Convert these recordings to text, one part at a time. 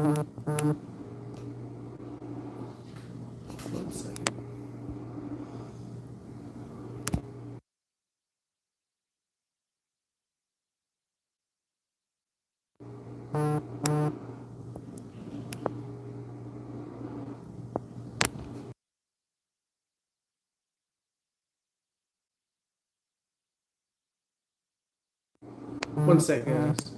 One second. One second, guys.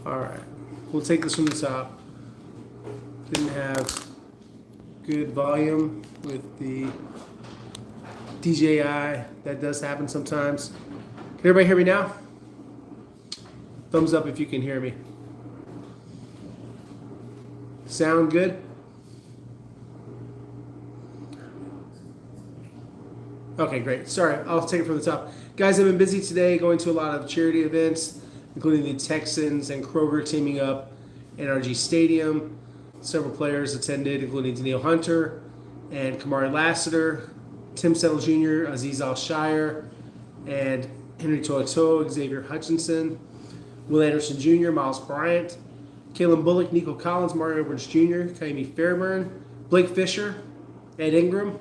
All right, we'll take this from the top. Didn't have good volume with the DJI. That does happen sometimes. Can everybody hear me now? Thumbs up if you can hear me. Sound good? Okay, great. Sorry, I'll take it from the top. Guys, I've been busy today going to a lot of charity events, including the Texans and Kroger teaming up at NRG Stadium. Several players attended, including Daniil Hunter and Kamari Lassiter, Tim Settle Jr., Aziz Al-Shire, and Henry To'oTo'o, Xavier Hutchinson, Will Anderson Jr., Miles Bryant, Kalen Bullock, Nico Collins, Mario Edwards Jr., Kaimi Fairburn, Blake Fisher, Ed Ingram,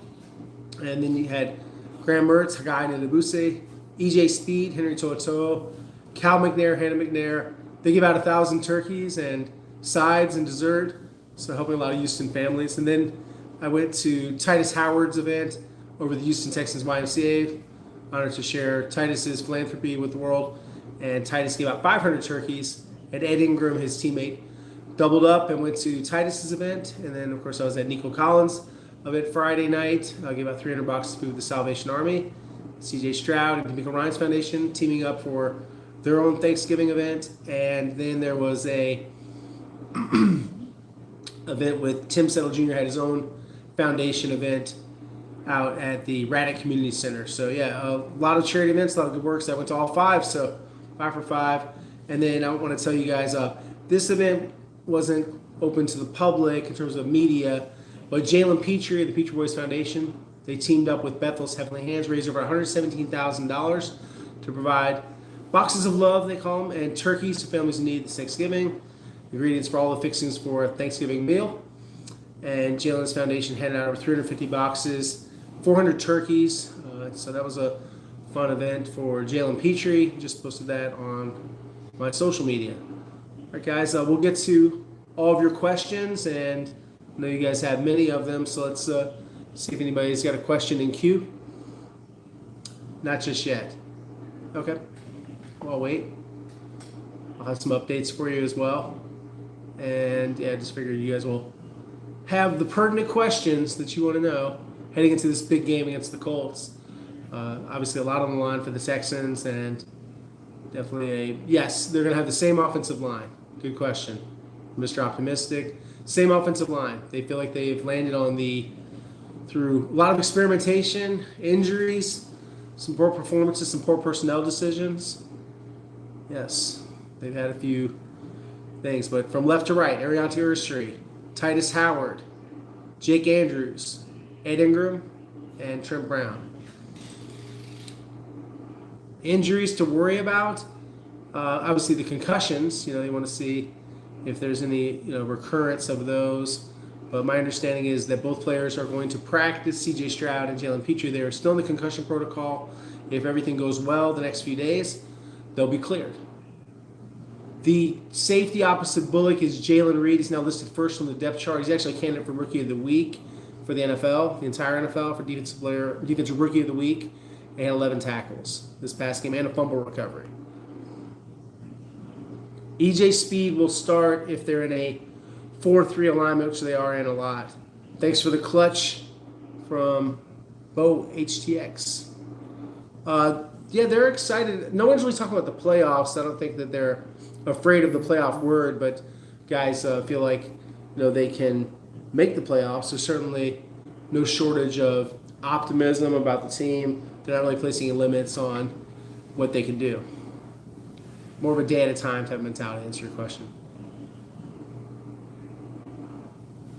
and then you had Graham Mertz, Hagai Nabuse, EJ Speed, Henry To'oTo'o, Cal McNair, Hannah McNair. They give out 1,000 turkeys and sides and dessert, so helping a lot of Houston families. And then I went to Titus Howard's event over the Houston Texans YMCA. Honored to share Titus's philanthropy with the world. And Titus gave out 500 turkeys, and Ed Ingram, his teammate, doubled up and went to Titus's event. And then, of course, I was at Nico Collins' event Friday night. I gave out 300 boxes of food with the Salvation Army. CJ Stroud and D'Amico Ryan's Foundation teaming up for their own Thanksgiving event. And then there was a event with Tim Settle Jr. had his own foundation event out at the Raddick Community Center. So yeah, a lot of charity events, a lot of good work. So I went to all 5, so 5 for 5. And then I want to tell you guys, this event wasn't open to the public in terms of media, but Jalen Petrie, the Petrie Boys Foundation, they teamed up with Bethel's Heavenly Hands, raised over $117,000 to provide boxes of love, they call them, and turkeys to families in need this Thanksgiving. Ingredients for all the fixings for a Thanksgiving meal. And Jalen's Foundation handed out over 350 boxes, 400 turkeys. So that was a fun event for Jalen Petrie. Just posted that on my social media. All right, guys, we'll get to all of your questions, and I know you guys have many of them, so let's see if anybody's got a question in queue. Not just yet. Okay. Well, I'll wait. I'll have some updates for you as well. And yeah, just figured you guys will have the pertinent questions that you want to know heading into this big game against the Colts. Obviously, a lot on the line for the Texans, and definitely yes, they're going to have the same offensive line. Good question, Mr. Optimistic. Same offensive line. They feel like they've landed on through a lot of experimentation, injuries, some poor performances, some poor personnel decisions. Yes, they've had a few things, but from left to right, Ariante Ursery, Titus Howard, Jake Andrews, Ed Ingram, and Trent Brown. Injuries to worry about, obviously the concussions, they want to see if there's any recurrence of those. But my understanding is that both players are going to practice. CJ Stroud and Jalen Petrie, they are still in the concussion protocol. If everything goes well the next few days, they'll be cleared. The safety opposite Bullock is Jalen Reed. He's now listed first on the depth chart. He's actually a candidate for Rookie of the Week for the NFL, the entire NFL, for Defensive Rookie of the Week, and 11 tackles this past game and a fumble recovery. EJ Speed will start if they're in a 4-3 alignment, which they are in a lot. Thanks for the clutch from Bo HTX. Yeah, they're excited. No one's really talking about the playoffs. I don't think that they're afraid of the playoff word, but guys feel like they can make the playoffs. There's certainly no shortage of optimism about the team. They're not really placing any limits on what they can do. More of a day at a time type of mentality, to answer your question.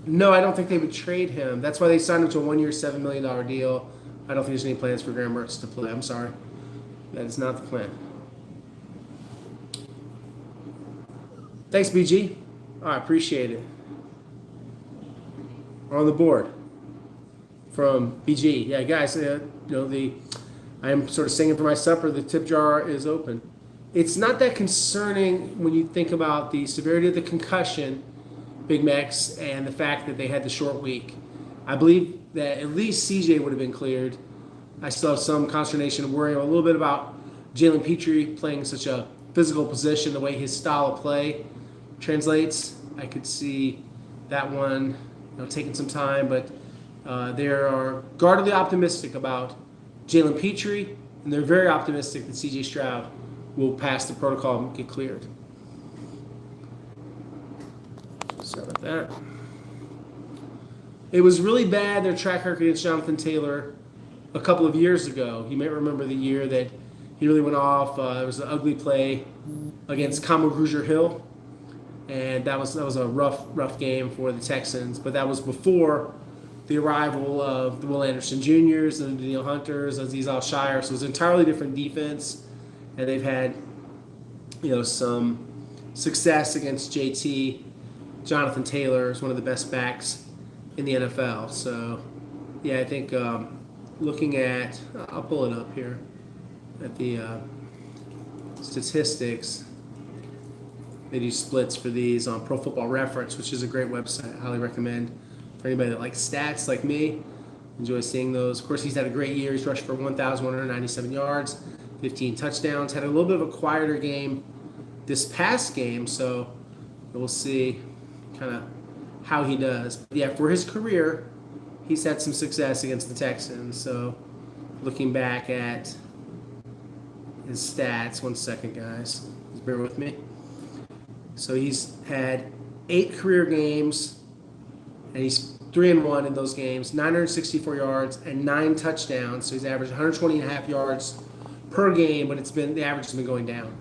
No, I don't think they would trade him. That's why they signed him to a 1-year, $7 million deal. I don't think there's any plans for Graham Mertz to play. I'm sorry. That is not the plan. Thanks, BG. I appreciate it. We're on the board from BG. Yeah, guys, I am sort of singing for my supper. The tip jar is open. It's not that concerning when you think about the severity of the concussion, Big Mex, and the fact that they had the short week. I believe that at least CJ would have been cleared. I still have some consternation worrying a little bit about Jalen Petrie playing such a physical position, the way his style of play translates. I could see that one taking some time, but they are guardedly optimistic about Jalen Petrie, and they're very optimistic that CJ Stroud will pass the protocol and get cleared. Sorry about that. It was really bad, their track record against Jonathan Taylor a couple of years ago. You may remember the year that he really went off. It was an ugly play against Kamu Grugier-Hill, and that was a rough game for the Texans. But that was before the arrival of the Will Anderson Jr.'s and the Danielle Hunters, Azeez Al-Shire. So it was an entirely different defense, and they've had some success against JT. Jonathan Taylor is one of the best backs in the NFL. So, yeah, I think looking at, I'll pull it up here, at the statistics. They do splits for these on Pro Football Reference, which is a great website. I highly recommend for anybody that likes stats like me. Enjoy seeing those. Of course, he's had a great year. He's rushed for 1,197 yards, 15 touchdowns. Had a little bit of a quieter game this past game, so we'll see kind of how he does. But yeah, for his career, he's had some success against the Texans. So looking back at his stats, one second, guys. Just bear with me. So he's had 8 career games, and he's 3-1 in those games, 964 yards and 9 touchdowns. So he's averaged 120.5 yards per game, but the average has been going down.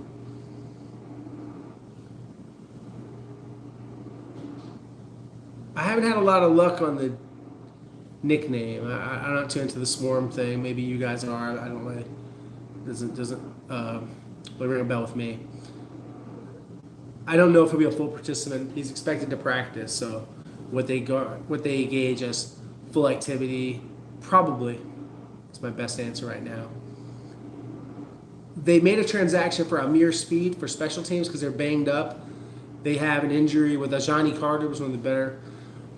I haven't had a lot of luck on the nickname. I'm not too into the swarm thing. Maybe you guys are. I don't really. Doesn't ring a bell with me. I don't know if he'll be a full participant. He's expected to practice, so what they gauge as full activity probably is my best answer right now. They made a transaction for Amir Speed for special teams because they're banged up. They have an injury with Ajani Carter, who was one of the better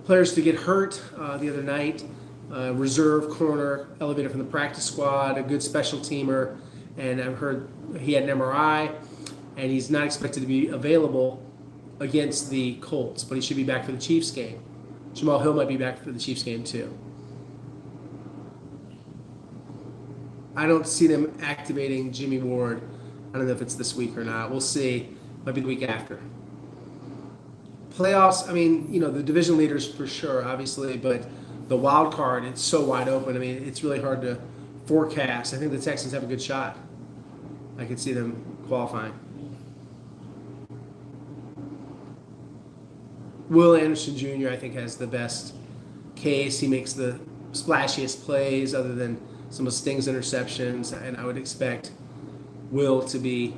players to get hurt the other night. Reserve corner, elevated from the practice squad, a good special teamer, and I've heard he had an MRI, and he's not expected to be available against the Colts, but he should be back for the Chiefs game. Jamal Hill might be back for the Chiefs game too. I don't see them activating Jimmy Ward. I don't know if it's this week or not. We'll see. Might be the week after. Playoffs, the division leaders for sure, obviously, but the wild card, it's so wide open. It's really hard to forecast. I think the Texans have a good shot. I could see them qualifying. Will Anderson Jr., I think, has the best case. He makes the splashiest plays other than some of Sting's interceptions, and I would expect Will to be,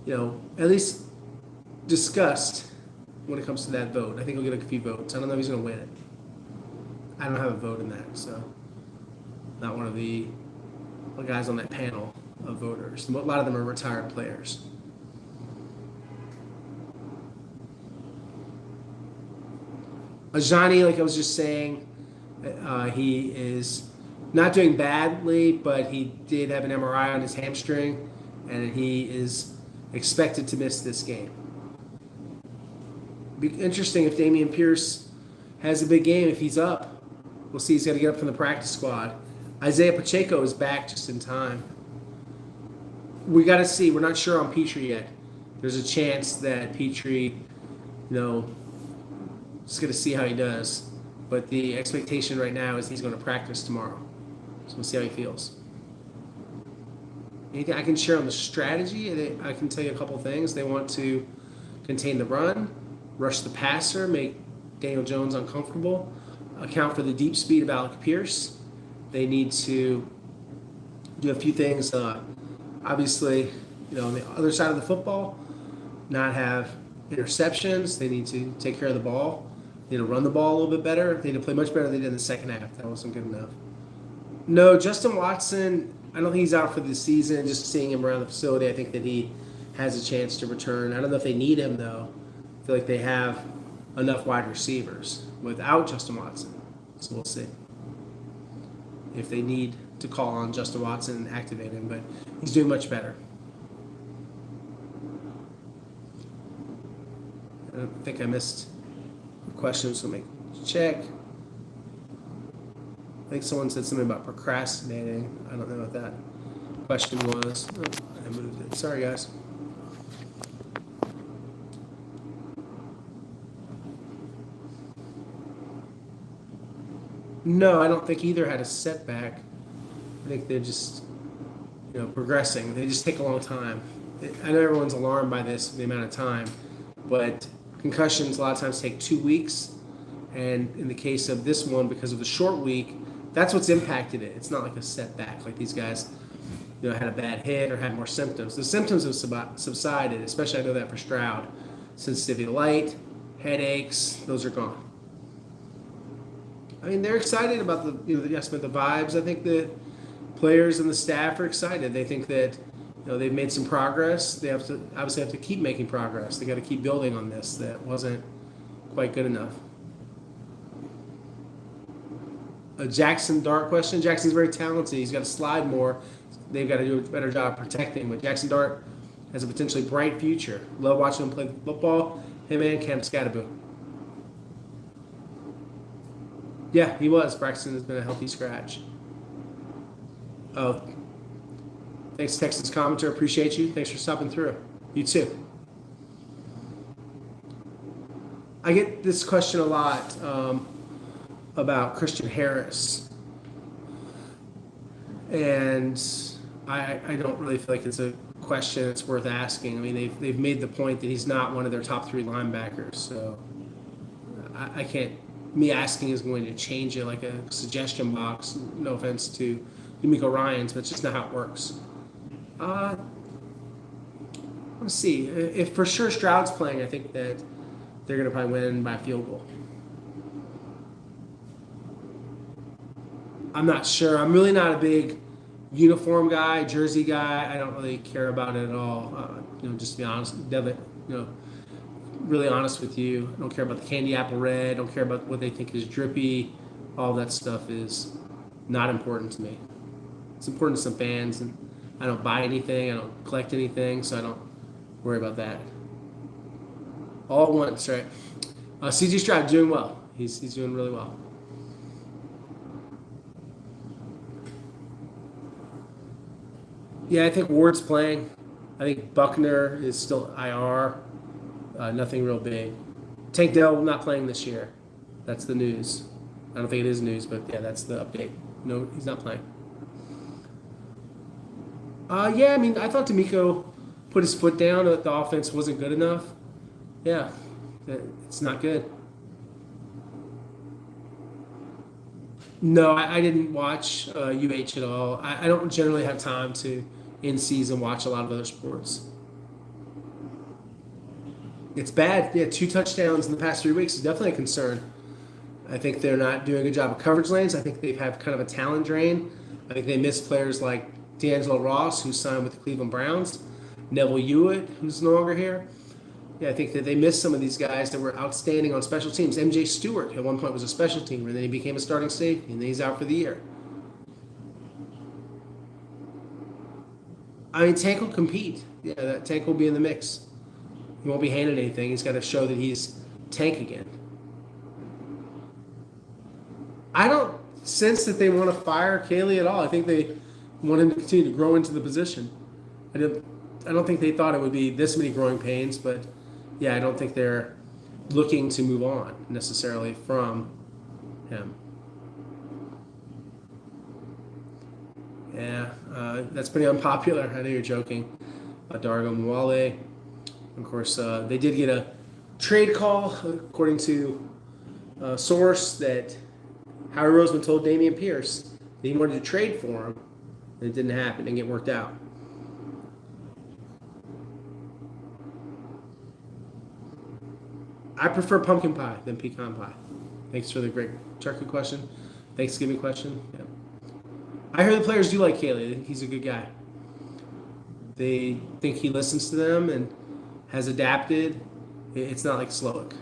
at least discussed when it comes to that vote. I think he'll get a few votes. I don't know if he's going to win it. I don't have a vote in that, so not one of the guys on that panel of voters. A lot of them are retired players. Ajani, like I was just saying, he is not doing badly, but he did have an MRI on his hamstring, and he is expected to miss this game. Be interesting if Dameon Pierce has a big game. If he's up, we'll see. He's got to get up from the practice squad. Isaiah Pacheco is back just in time. We got to see. We're not sure on Petrie yet. There's a chance that Petrie, just going to see how he does. But the expectation right now is he's going to practice tomorrow. So we'll see how he feels. Anything I can share on the strategy? I can tell you a couple things. They want to contain the run, rush the passer, make Daniel Jones uncomfortable, account for the deep speed of Alec Pierce. They need to do a few things. Obviously, on the other side of the football, not have interceptions. They need to take care of the ball. They need to run the ball a little bit better. They need to play much better than they did in the second half. That wasn't good enough. No, Justin Watson, I don't think he's out for the season. Just seeing him around the facility, I think that he has a chance to return. I don't know if they need him, though. I feel like they have enough wide receivers without Justin Watson. So we'll see if they need to call on Justin Watson and activate him, but he's doing much better. I don't think I missed a question, so let me check. I think someone said something about procrastinating. I don't know what that question was. Oh, I moved it. Sorry, guys. No, I don't think either had a setback. I think they're just, progressing. They just take a long time. I know everyone's alarmed by this, the amount of time, but concussions a lot of times take 2 weeks. And in the case of this one, because of the short week, that's what's impacted it. It's not like a setback. Like these guys, had a bad hit or had more symptoms. The symptoms have subsided, especially I know that for Stroud. Sensitivity to light, headaches, those are gone. I mean, they're excited about the vibes. I think the players and the staff are excited. They think that they've made some progress. They obviously have to keep making progress. They got to keep building on this. That wasn't quite good enough. A Jackson Dart question. Jackson's very talented. He's got to slide more. They've got to do a better job protecting. But Jackson Dart has a potentially bright future. Love watching him play football. Him and Cam Scatterbo. Yeah, he was. Braxton has been a healthy scratch. Oh, thanks, Texans commenter. Appreciate you. Thanks for stopping through. You too. I get this question a lot about Christian Harris, and I don't really feel like it's a question that's worth asking. I mean, they've made the point that he's not one of their top 3 linebackers, so I can't. Me asking is going to change it like a suggestion box. No offense to D'Amico Ryans, but it's just not how it works. Let's see. If for sure Stroud's playing, I think that they're going to probably win by a field goal. I'm not sure. I'm really not a big uniform guy, jersey guy. I don't really care about it at all. Just to be honest, Devin, really honest with you. I don't care about the candy apple red. I don't care about what they think is drippy. All that stuff is not important to me. It's important to some fans, and I don't buy anything. I don't collect anything, so I don't worry about that. All at once, right? CG Stroud doing well. He's doing really well. Yeah, I think Ward's playing. I think Buckner is still IR. Nothing real big. Tank Dell not playing this year. That's the news. I don't think it is news, but yeah, that's the update. No, he's not playing. Yeah, I mean, I thought D'Amico put his foot down that the offense wasn't good enough. Yeah, it's not good. No, I didn't watch UH at all. I don't generally have time to, in season, watch a lot of other sports. It's bad. Yeah, 2 touchdowns in the past 3 weeks is definitely a concern. I think they're not doing a good job of coverage lanes. I think they've had kind of a talent drain. I think they miss players like D'Angelo Ross, who signed with the Cleveland Browns, Neville Hewitt, who's no longer here. Yeah, I think that they missed some of these guys that were outstanding on special teams. MJ Stewart at one point was a special teamer, and then he became a starting safety, and then he's out for the year. I mean, Tank will compete. Yeah, that Tank will be in the mix. He won't be handed anything. He's got to show that he's Tank again. I don't sense that they want to fire Caley at all. I think they want him to continue to grow into the position. I don't think they thought it would be this many growing pains, but yeah, I don't think they're looking to move on necessarily from him. Yeah, that's pretty unpopular. I know you're joking. Dargo Mwale. Of course, they did get a trade call, according to source that Howie Roseman told Dameon Pierce that he wanted to trade for him, and it didn't happen. It didn't get worked out. I prefer pumpkin pie than pecan pie. Thanks for the great turkey question. Thanksgiving question. Yeah. I heard the players do like Haley. They think he's a good guy. They think he listens to them and has adapted. It's not like Slowick.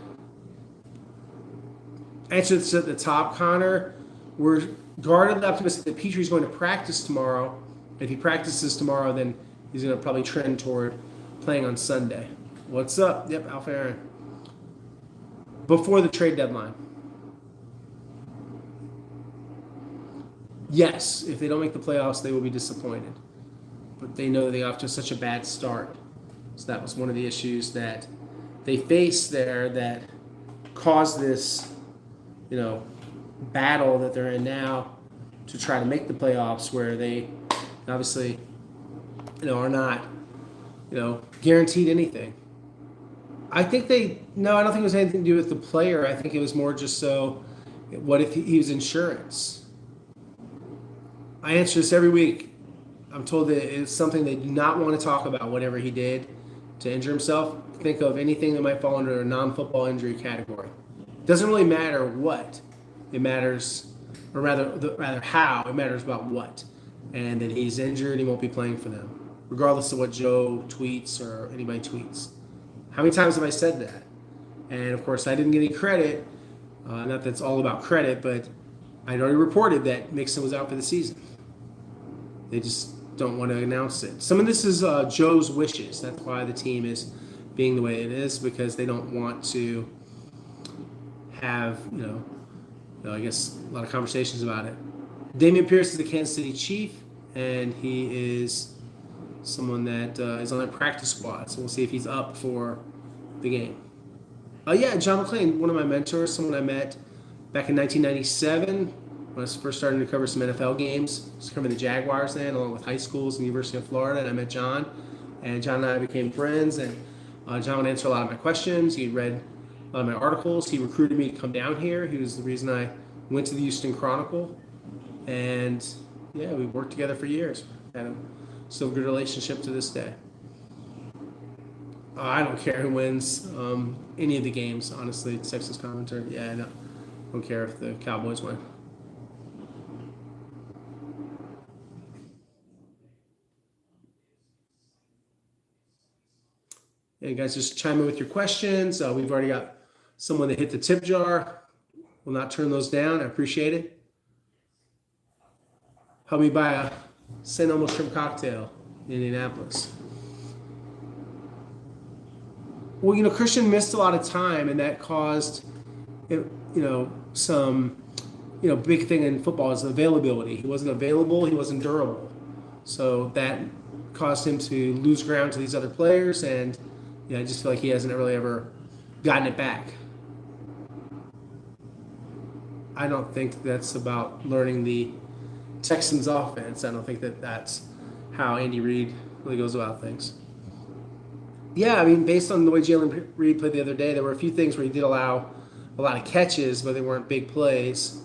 Answer this at the top, Connor. We're guardedly optimistic that Petrie's going to practice tomorrow. If he practices tomorrow, then he's going to probably trend toward playing on Sunday. What's up? Yep, Alpha Aaron. Before the trade deadline. Yes, if they don't make the playoffs, they will be disappointed. But they know they got off to such a bad start. So that was one of the issues that they faced there that caused this, battle that they're in now to try to make the playoffs, where they obviously, are not, guaranteed anything. I don't think it was anything to do with the player. I think it was more just what if he was insurance? I answer this every week. I'm told that it's something they do not want to talk about, whatever he did to injure himself. Think of anything that might fall under a non-football injury category. It doesn't really matter what. It matters, or rather how. It matters about what. And that he's injured, he won't be playing for them, regardless of what Joe tweets or anybody tweets. How many times have I said that? And of course, I didn't get any credit. Not that it's all about credit, but I'd already reported that Mixon was out for the season. They just don't want to announce it. Some of this is Joe's wishes. That's why the team is being the way it is, because they don't want to have, I guess, a lot of conversations about it. Dameon Pierce is the Kansas City Chief, and he is someone that is on the practice squad. So we'll see if he's up for the game. John McClain, one of my mentors, someone I met back in 1997 when I was first starting to cover some NFL games. I was covering the Jaguars then, along with high schools in the University of Florida, and I met John. And John and I became friends, and John would answer a lot of my questions. He read a lot of my articles. He recruited me to come down here. He was the reason I went to the Houston Chronicle. And, we worked together for years. Had a still good relationship to this day. I don't care who wins any of the games, honestly. Texas commentator. I don't care if the Cowboys win. And guys, just chime in with your questions. We've already got someone that hit the tip jar. Will not turn those down. I appreciate it. Help me buy a St. Elmo shrimp cocktail in Indianapolis. Well, Christian missed a lot of time, and that caused, some, big thing in football is availability. He wasn't available. He wasn't durable. So that caused him to lose ground to these other players, and I just feel like he hasn't really ever gotten it back. I don't think that's about learning the Texans offense. I don't think that's how Andy Reid really goes about things. Based on the way Jalen Reed played the other day, there were a few things where he did allow a lot of catches, but they weren't big plays.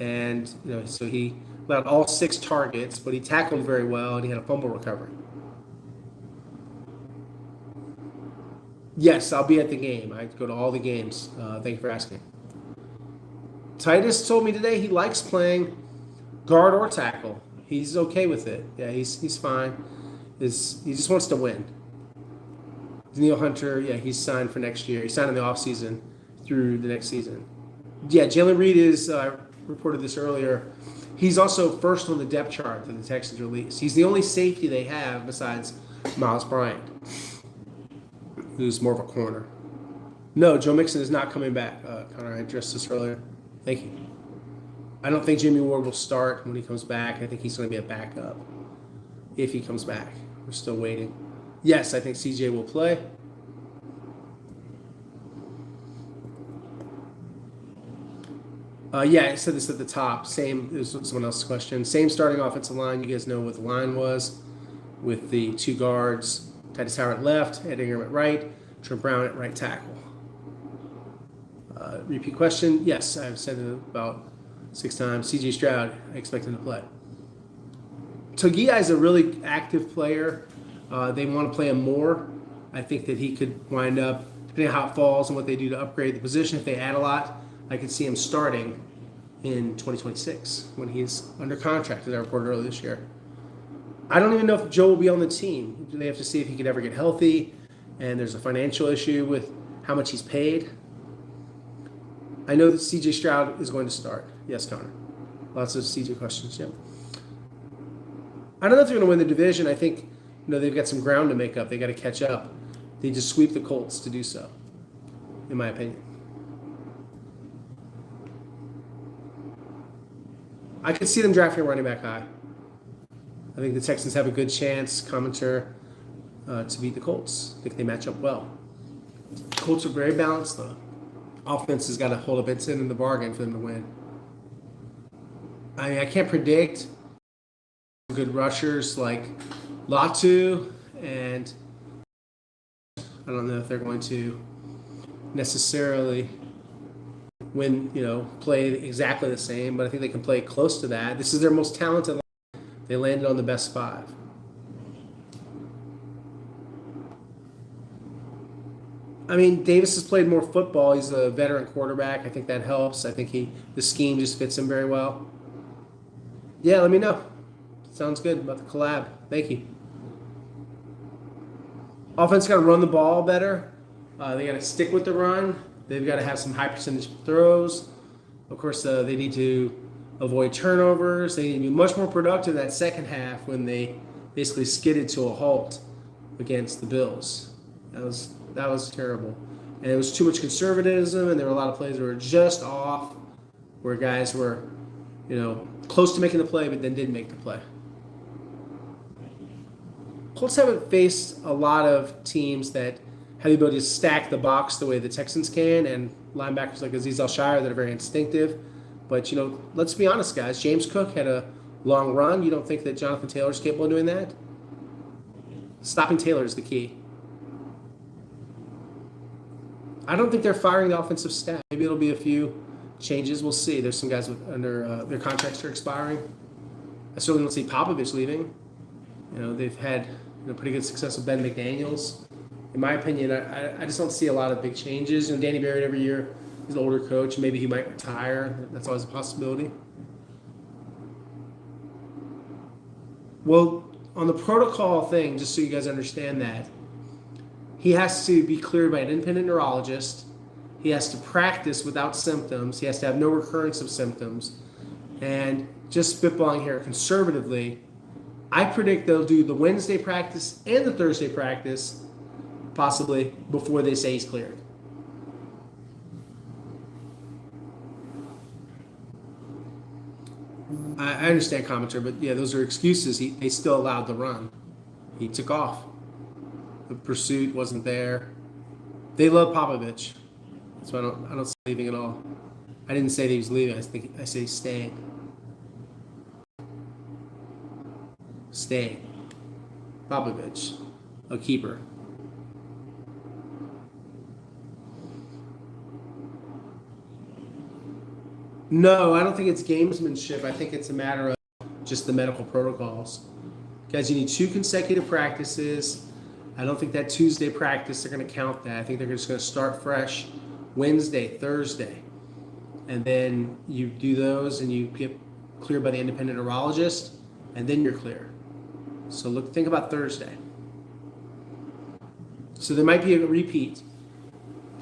And, so he allowed all 6 targets, but he tackled very well, and he had a fumble recovery. Yes, I'll be at the game. I go to all the games. Thank you for asking. Titus told me today he likes playing guard or tackle. He's okay with it. Yeah, he's fine. He just wants to win. Daniil Hunter, he's signed for next year. He signed in the offseason through the next season. Jalen Reed is, I reported this earlier, he's also first on the depth chart that the Texans released. He's the only safety they have besides Miles Bryant, who's more of a corner. No, Joe Mixon is not coming back. Connor, I addressed this earlier. Thank you. I don't think Jimmy Ward will start when he comes back. I think he's going to be a backup if he comes back. We're still waiting. Yes, I think CJ will play. I said this at the top. Same, it was someone else's question. Same starting offensive line. You guys know what the line was with the 2 guards. Titus Howard at left, Ed Ingram at right, Trent Brown at right tackle. Repeat question. Yes, I've said it about 6 times. CJ Stroud, I expect him to play. Togia is a really active player. They want to play him more. I think that he could wind up, depending on how it falls and what they do to upgrade the position, if they add a lot, I could see him starting in 2026 when he's under contract, as I reported earlier this year. I don't even know if Joe will be on the team. They have to see if he could ever get healthy, and there's a financial issue with how much he's paid. I know that CJ Stroud is going to start. Yes, Connor. Lots of CJ questions. Yeah. I don't know if they're going to win the division. I think they've got some ground to make up. They got to catch up. They just sweep the Colts to do so, in my opinion. I could see them drafting a running back high. I think the Texans have a good chance, commenter, to beat the Colts. I think they match up well. The Colts are very balanced, though. Offense has got to hold a bit in the bargain for them to win. I can't predict good rushers like Latu, and I don't know if they're going to necessarily play exactly the same, but I think they can play close to that. This is their most talented line. They landed on the best 5. I mean, Davis has played more football. He's a veteran quarterback. I think that helps. I think the scheme just fits him very well. Yeah, let me know. Sounds good about the collab. Thank you. Offense got to run the ball better. They got to stick with the run. They've got to have some high percentage throws. Of course, they need to avoid turnovers. They need to be much more productive that second half when they basically skidded to a halt against the Bills. That was terrible. And it was too much conservatism, and there were a lot of plays that were just off, where guys were, close to making the play, but then didn't make the play. Colts haven't faced a lot of teams that have the ability to stack the box the way the Texans can, and linebackers like Azeez Al-Shire that are very instinctive. But, let's be honest, guys. James Cook had a long run. You don't think that Jonathan Taylor's capable of doing that? Stopping Taylor is the key. I don't think they're firing the offensive staff. Maybe it'll be a few changes. We'll see. There's some guys under their contracts are expiring. I certainly don't see Popovich leaving. They've had pretty good success with Ben McDaniels. In my opinion, I just don't see a lot of big changes. Danny Barrett every year, he's an older coach. Maybe he might retire. That's always a possibility. Well, on the protocol thing, just so you guys understand that, he has to be cleared by an independent neurologist. He has to practice without symptoms. He has to have no recurrence of symptoms. And just spitballing here conservatively, I predict they'll do the Wednesday practice and the Thursday practice possibly before they say he's cleared. I understand commenter, but yeah, those are excuses. They still allowed the run. He took off. The pursuit wasn't there. They love Popovich. So I don't see leaving at all. I didn't say that he was leaving. I say staying. Staying. Popovich, a keeper. No, I don't think it's gamesmanship. I think it's a matter of just the medical protocols. Guys, you need 2 consecutive practices. I don't think that Tuesday practice, they're going to count that. I think they're just going to start fresh Wednesday, Thursday. And then you do those and you get cleared by the independent neurologist, and then you're clear. So think about Thursday. So there might be a repeat.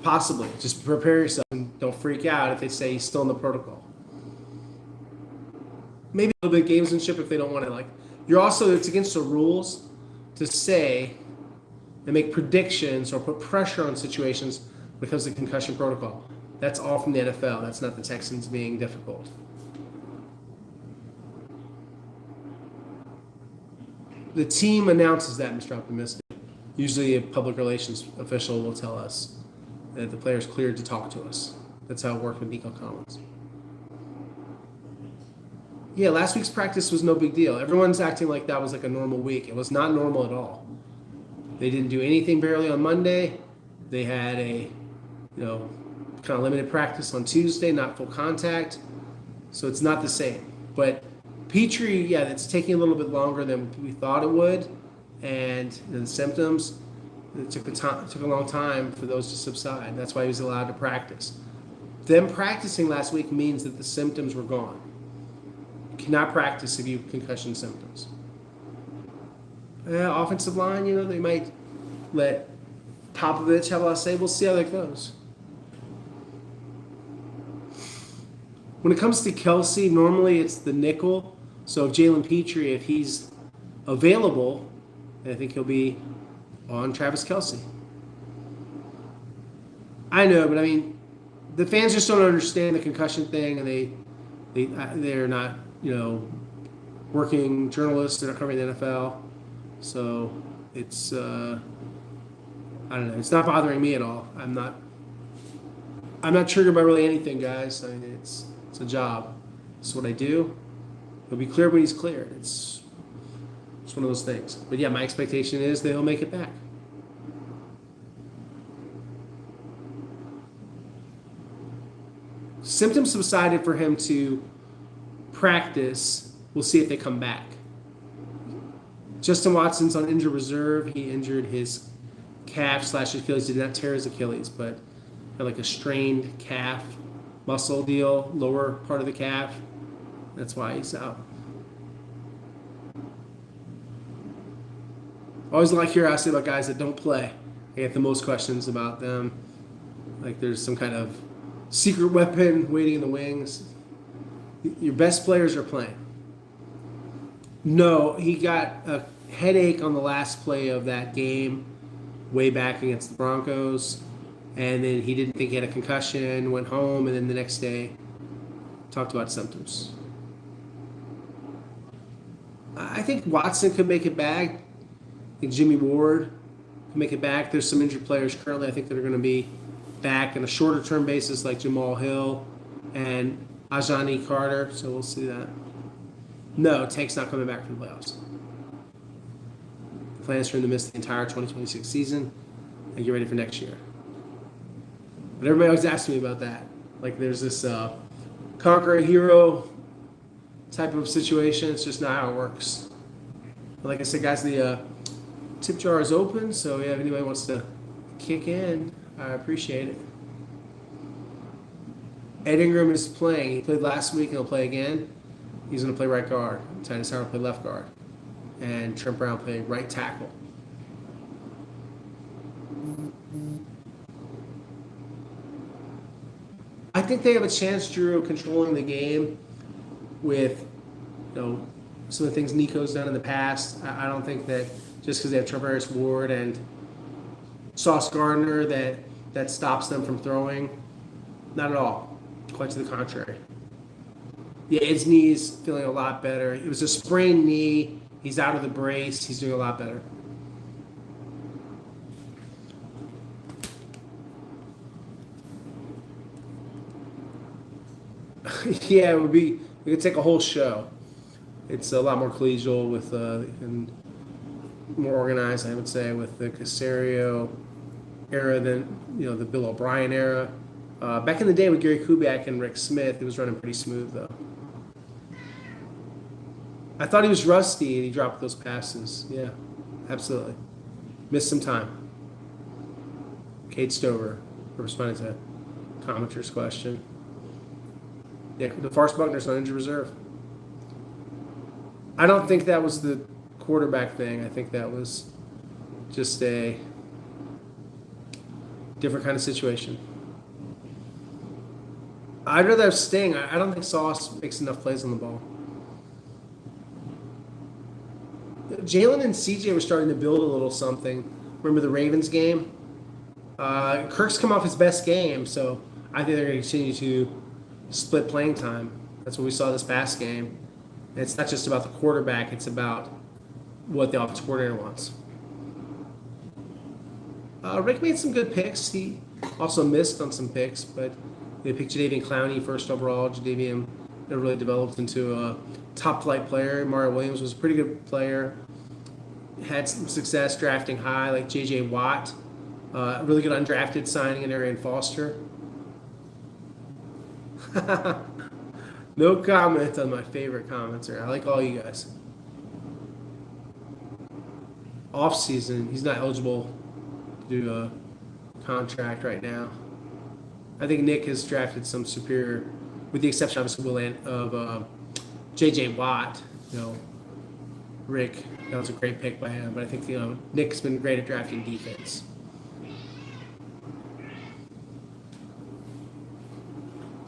Possibly. Just prepare yourself and don't freak out if they say he's still in the protocol. Maybe a little bit of gamesmanship if they don't want to. It's against the rules to say and make predictions or put pressure on situations when it comes to concussion protocol. That's all from the NFL. That's not the Texans being difficult. The team announces that, Mr. Optimistic. Usually a public relations official will tell us that the player's cleared to talk to us. That's how it worked with Nico Collins. Yeah, last week's practice was no big deal. Everyone's acting like that was like a normal week. It was not normal at all. They didn't do anything barely on Monday. They had a, kind of limited practice on Tuesday, not full contact. So it's not the same. But Petrie, yeah, it's taking a little bit longer than we thought it would. And the symptoms, it took a long time for those to subside. That's why he was allowed to practice. Them practicing last week means that the symptoms were gone. You cannot practice if you have concussion symptoms. Offensive line, they might let Popovich have a lot to say. We'll see how that goes. When it comes to Kelsey, normally it's the nickel. So if Jalen Petrie, if he's available, I think he'll be on Travis Kelsey. I know, but I mean, the fans just don't understand the concussion thing, and they're not, working journalists. They're not covering the NFL, so it's I don't know. It's not bothering me at all. I'm not triggered by really anything, guys. I mean, it's a job. It's what I do. It'll be clear when he's cleared. It's one of those things. But yeah, my expectation is that he'll make it back. Symptoms subsided for him to practice. We'll see if they come back. Justin Watson's on injured reserve. He injured his calf/Achilles. Did not tear his Achilles, but had like a strained calf muscle deal, lower part of the calf. That's why he's out. Always a lot of curiosity about guys that don't play. I get the most questions about them. Like there's some kind of secret weapon waiting in the wings. Your best players are playing. No, he got a headache on the last play of that game way back against the Broncos. And then he didn't think he had a concussion, went home, and then the next day talked about symptoms. I think Watson could make it back. I think Jimmy Ward can make it back. There's some injured players currently I think that are going to be back on a shorter term basis like Jamal Hill and Ajani Carter, so we'll see that. No, Tank's not coming back from the playoffs. The plans for him to miss the entire 2026 season and get ready for next year. But everybody always asks me about that. Like there's this conquer a hero type of situation. It's just not how it works. But like I said, guys, the tip jar is open, so yeah, if anybody wants to kick in, I appreciate it. Ed Ingram is playing. He played last week and he'll play again. He's going to play right guard. Titus Howard will play left guard. And Trent Brown play right tackle. I think they have a chance, Drew, of controlling the game with, some of the things Nico's done in the past. I don't think that just because they have Travis Ward and Sauce Gardner that stops them from throwing. Not at all. Quite to the contrary. Yeah, Ed's knee's feeling a lot better. It was a sprained knee. He's out of the brace. He's doing a lot better. Yeah, we could take a whole show. It's a lot more collegial with and more organized, I would say, with the Caserio era than the Bill O'Brien era. Back in the day with Gary Kubiak and Rick Smith, it was running pretty smooth though. I thought he was rusty and he dropped those passes. Yeah, absolutely. Missed some time. Kate Stover responding to commenter's question. Yeah, DeForest Buckner's on injured reserve. I don't think that was the quarterback thing. I think that was just a different kind of situation. I'd rather have Sting. I don't think Sauce makes enough plays on the ball. Jalen and CJ were starting to build a little something. Remember the Ravens game? Kirk's come off his best game, so I think they're going to continue to split playing time. That's what we saw this past game. And it's not just about the quarterback, it's about what the offensive coordinator wants. Rick made some good picks. He also missed on some picks, but they picked Jadeveon Clowney first overall. Jadeveon really developed into a top-flight player. Mario Williams was a pretty good player. Had some success drafting high, like J.J. Watt. Really good undrafted signing in Arian Foster. No comment on my favorite commenter. I like all you guys. Off season, he's not eligible to do a contract right now. I think Nick has drafted some superior, with the exception obviously of J.J. Watt. Rick, that was a great pick by him. But I think Nick's been great at drafting defense.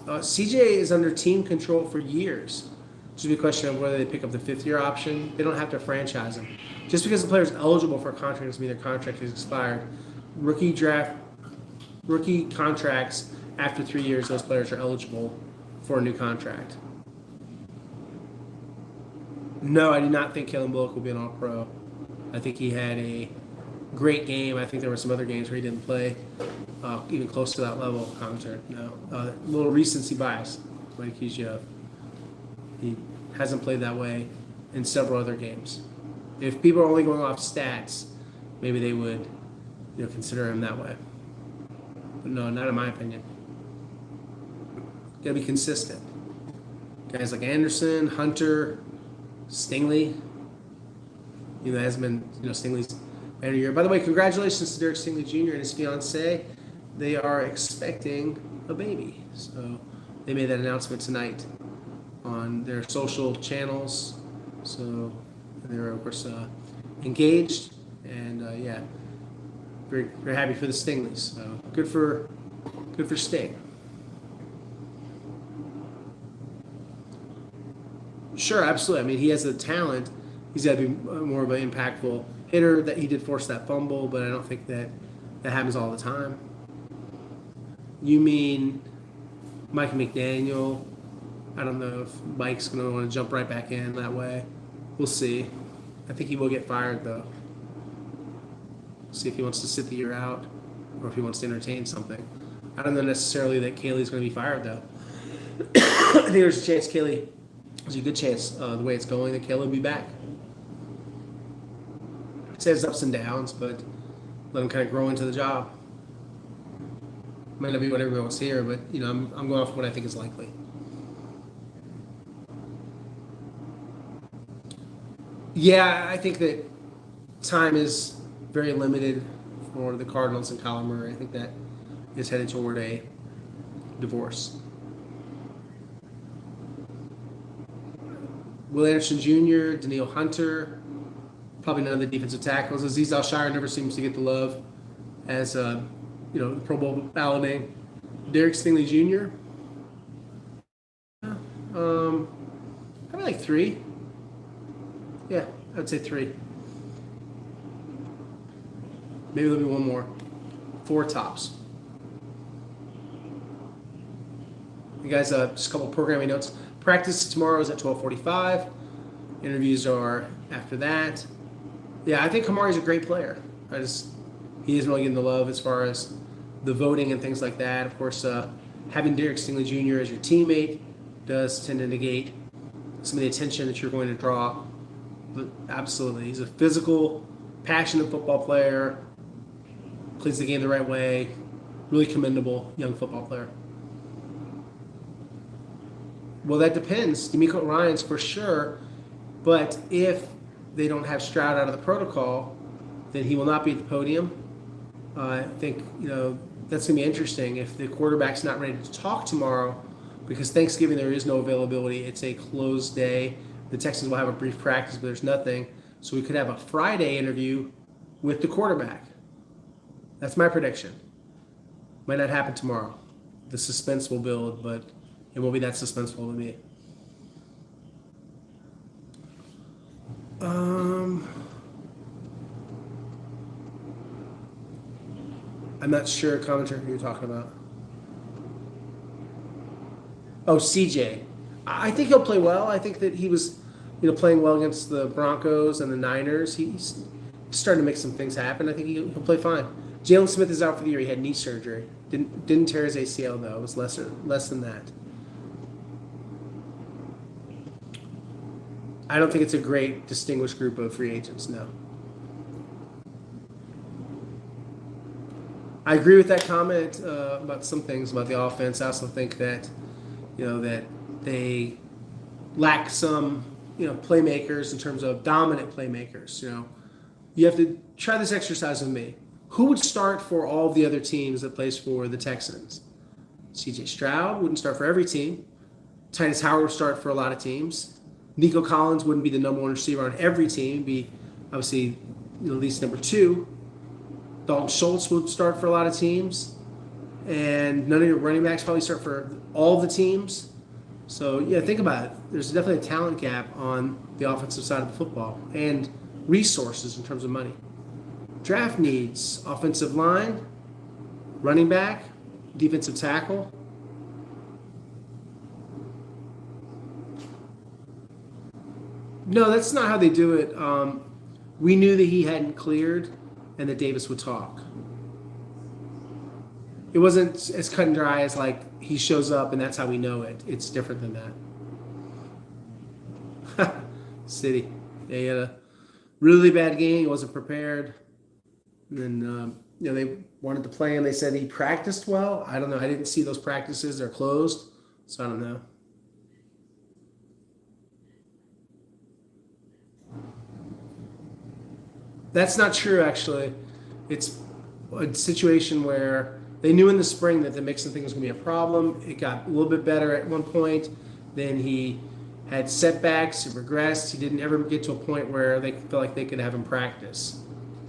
CJ is under team control for years. It should be a question of whether they pick up the fifth-year option. They don't have to franchise him. Just because the player is eligible for a contract doesn't mean their contract is expired. Rookie contracts, after 3 years, those players are eligible for a new contract. No, I do not think Kellen Bullock will be an All-Pro. I think he had a great game. I think there were some other games where he didn't play even close to that level of commentary. No, a little recency bias might accuse you of. He hasn't played that way in several other games. If people are only going off stats, maybe they would, consider him that way. But no, not in my opinion. Got to be consistent. Guys like Anderson, Hunter, Stingley. It hasn't been, Stingley's man of the year. By the way, congratulations to Derek Stingley Jr. and his fiancée. They are expecting a baby. So they made that announcement tonight on their social channels. So they're, of course, engaged. And, very, very happy for the Stingleys. So good for Sting. Sure, absolutely. I mean, he has the talent. He's got to be more of an impactful hitter. That he did force that fumble, but I don't think that happens all the time. You mean Mike McDaniel? I don't know if Mike's going to want to jump right back in that way. We'll see. I think he will get fired, though. See if he wants to sit the year out or if he wants to entertain something. I don't know necessarily that Kaylee's going to be fired, though. I think there's a chance Kaylee, there's a good chance, the way it's going, that Kaylee will be back. It says ups and downs, but let him kind of grow into the job. Might not be what everyone wants to hear, but I'm going off what I think is likely. Yeah, I think that time is very limited for the Cardinals and Kyler Murray. I think that is headed toward a divorce. Will Anderson Jr., Daniil Hunter, probably none of the defensive tackles. Azeez Al-Shire never seems to get the love as the Pro Bowl balloting. Derek Stingley Jr. Probably like 3. Yeah, I'd say 3. Maybe there'll be one more. 4 tops. You guys, just a couple programming notes. Practice tomorrow is at 12:45. Interviews are after that. Yeah, I think Kamari's a great player. He isn't really getting the love as far as the voting and things like that. Of course, having Derek Stingley Jr. as your teammate does tend to negate some of the attention that you're going to draw. But absolutely, he's a physical, passionate football player. Plays the game the right way. Really commendable young football player. Well, that depends. D'Amico Ryans for sure. But if they don't have Stroud out of the protocol, then he will not be at the podium. I think, that's going to be interesting. If the quarterback's not ready to talk tomorrow, because Thanksgiving there is no availability. It's a closed day. The Texans will have a brief practice, but there's nothing. So we could have a Friday interview with the quarterback. That's my prediction. Might not happen tomorrow. The suspense will build, but it won't be that suspenseful to me. I'm not sure, commentator, who you're talking about. Oh, CJ. I think he'll play well. I think that he was, playing well against the Broncos and the Niners. He's starting to make some things happen. I think he'll play fine. Jalen Smith is out for the year. He had knee surgery. Didn't tear his ACL, though. It was less than that. I don't think it's a great, distinguished group of free agents, no. I agree with that comment about some things about the offense. I also think that, that they lack some, playmakers in terms of dominant playmakers. You have to try this exercise with me. Who would start for all of the other teams that plays for the Texans? C.J. Stroud wouldn't start for every team. Titus Howard would start for a lot of teams. Nico Collins wouldn't be the number one receiver on every team. Be obviously at least number two. Dalton Schultz would start for a lot of teams. And none of your running backs probably start for all the teams. So, yeah, think about it. There's definitely a talent gap on the offensive side of the football and resources in terms of money. Draft needs: offensive line, running back, defensive tackle. No, that's not how they do it. We knew that he hadn't cleared and that Davis would talk. It wasn't as cut and dry as like he shows up and that's how we know it. It's different than that. City. Yeah, he had a really bad game. He wasn't prepared. And then, they wanted to play him. They said he practiced well. I don't know. I didn't see those practices. They're closed. So I don't know. That's not true, actually. It's a situation where they knew in the spring that the Mixon thing was going to be a problem. It got a little bit better at one point. Then he had setbacks. He regressed. He didn't ever get to a point where they felt like they could have him practice.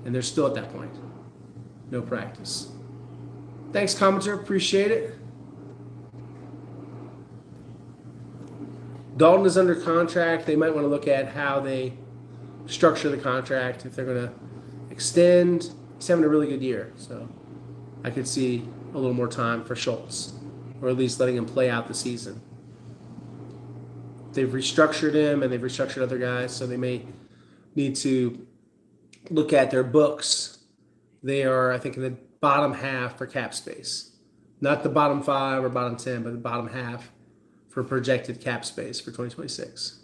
And they're still at that point. No practice. Thanks, commenter. Appreciate it. Dalton is under contract. They might want to look at how they structure the contract, if they're going to extend. He's having a really good year, so I could see a little more time for Schultz, or at least letting him play out the season. They've restructured him and they've restructured other guys, so they may need to look at their books. They are, I think, in the bottom half for cap space. Not the bottom 5 or bottom 10, but the bottom half for projected cap space for 2026.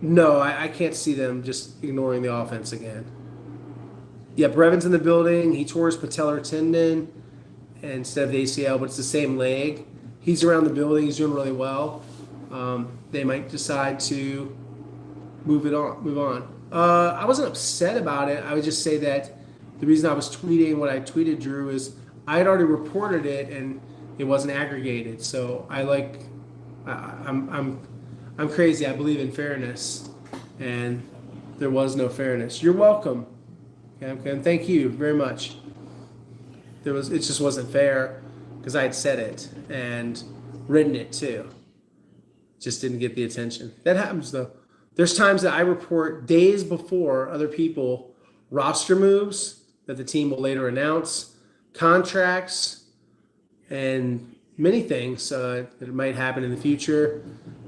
No, I can't see them just ignoring the offense again. Yeah, Brevin's in the building. He tore his patellar tendon instead of the ACL, but it's the same leg. He's around the building. He's doing really well. They might decide to move on. I wasn't upset about it. I would just say that the reason I was tweeting what I tweeted, Drew, is I had already reported it and it wasn't aggregated. So I'm crazy. I believe in fairness, and there was no fairness. You're welcome. Okay, and thank you very much. It just wasn't fair because I had said it and written it too. Just didn't get the attention. That happens though. There's times that I report days before other people roster moves that the team will later announce, contracts, and many things that might happen in the future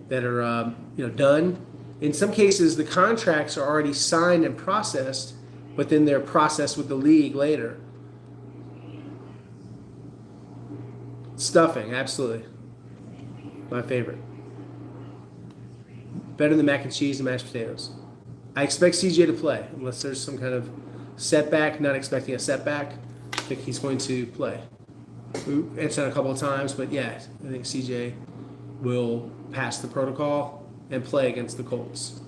that are done. In some cases, the contracts are already signed and processed, but then they're processed with the league later. Stuffing, absolutely. My favorite. Better than mac and cheese and mashed potatoes. I expect CJ to play, unless there's some kind of setback. Not expecting a setback. I think he's going to play. We answered a couple of times, but yeah, I think CJ will pass the protocol and play against the Colts.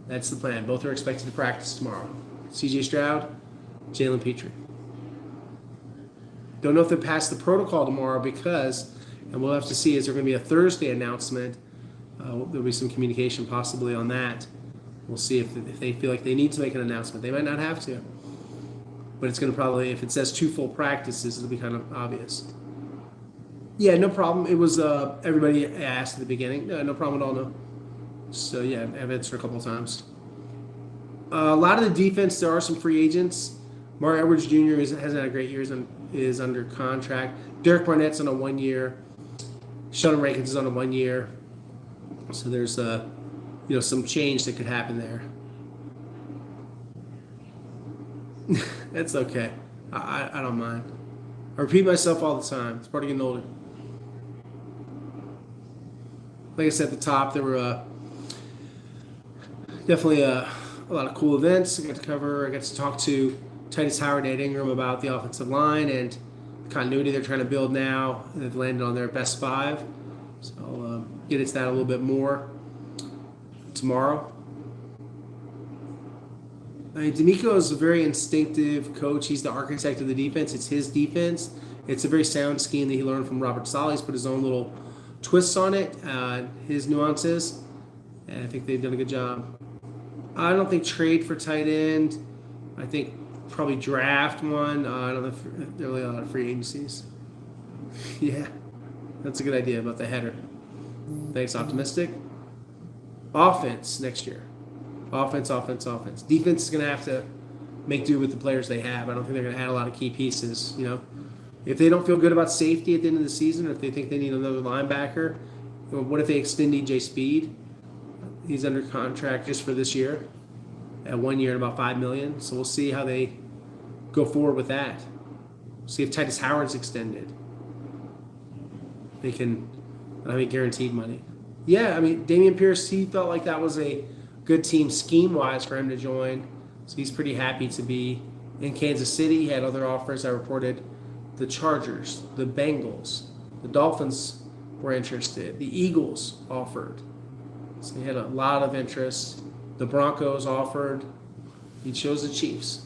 That's the plan. Both are expected to practice tomorrow. CJ Stroud, Jalen Petrie. Don't know if they pass the protocol tomorrow because, and we'll have to see, is there going to be a Thursday announcement? There'll be some communication possibly on that. We'll see if they feel like they need to make an announcement. They might not have to. But it's going to probably, if it says 2 full practices, it'll be kind of obvious. Yeah, no problem. It was, everybody asked at the beginning. No problem at all, no. So, yeah, I've answered a couple of times. A lot of the defense, there are some free agents. Mark Edwards Jr. hasn't had a great year, is under contract. Derek Barnett's on a 1 year. Sheldon Rankins is on a 1 year. So there's some change that could happen there. That's okay. I don't mind. I repeat myself all the time. It's part of getting older. Like I said at the top, there were definitely a lot of cool events I got to cover. I got to talk to Titus Howard, Ed Ingram about the offensive line and the continuity they're trying to build now. They've landed on their best five. So I'll get into that a little bit more tomorrow. I mean, D'Amico is a very instinctive coach. He's the architect of the defense. It's his defense. It's a very sound scheme that he learned from Robert Saleh. He's put his own little twists on it, his nuances, and I think they've done a good job. I don't think trade for tight end. I think probably draft one. I don't know if there are really a lot of free agencies. Yeah, that's a good idea about the header. Thanks, optimistic. Offense next year. Offense. Defense is going to have to make do with the players they have. I don't think they're going to add a lot of key pieces. If they don't feel good about safety at the end of the season, or if they think they need another linebacker, what if they extend DJ Speed? He's under contract just for this year, at 1 year and about $5 million. So we'll see how they go forward with that. See if Titus Howard's extended. They can, guaranteed money. Yeah, Dameon Pierce, he felt like that was a good team scheme-wise for him to join. So he's pretty happy to be in Kansas City. He had other offers. I reported the Chargers, the Bengals, the Dolphins were interested. The Eagles offered. So he had a lot of interest. The Broncos offered. He chose the Chiefs.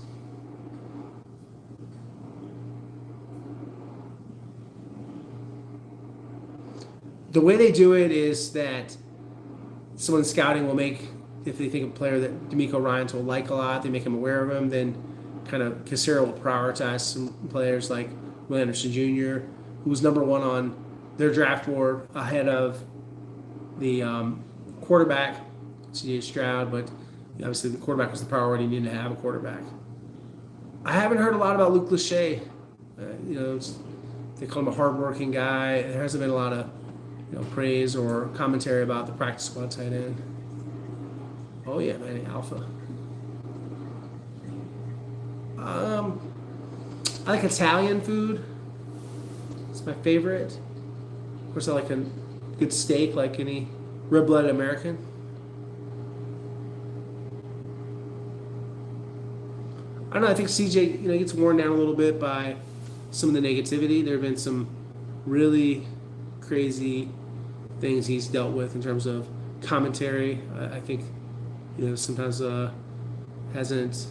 The way they do it is that someone scouting will make, if they think of a player that D'Amico Ryans will like a lot, they make him aware of him, then kind of Casero will prioritize some players like Will Anderson Jr., who was number one on their draft board ahead of the quarterback, C.J. Stroud, but obviously the quarterback was the priority. You needed to have a quarterback. I haven't heard a lot about Luke Lachey. They call him a hardworking guy. There hasn't been a lot of praise or commentary about the practice squad tight end. Oh yeah, man, alpha. I like Italian food. It's my favorite. Of course, I like a good steak, like any red-blooded American. I don't know. I think CJ, gets worn down a little bit by some of the negativity. There have been some really crazy things he's dealt with in terms of commentary. I think, sometimes hasn't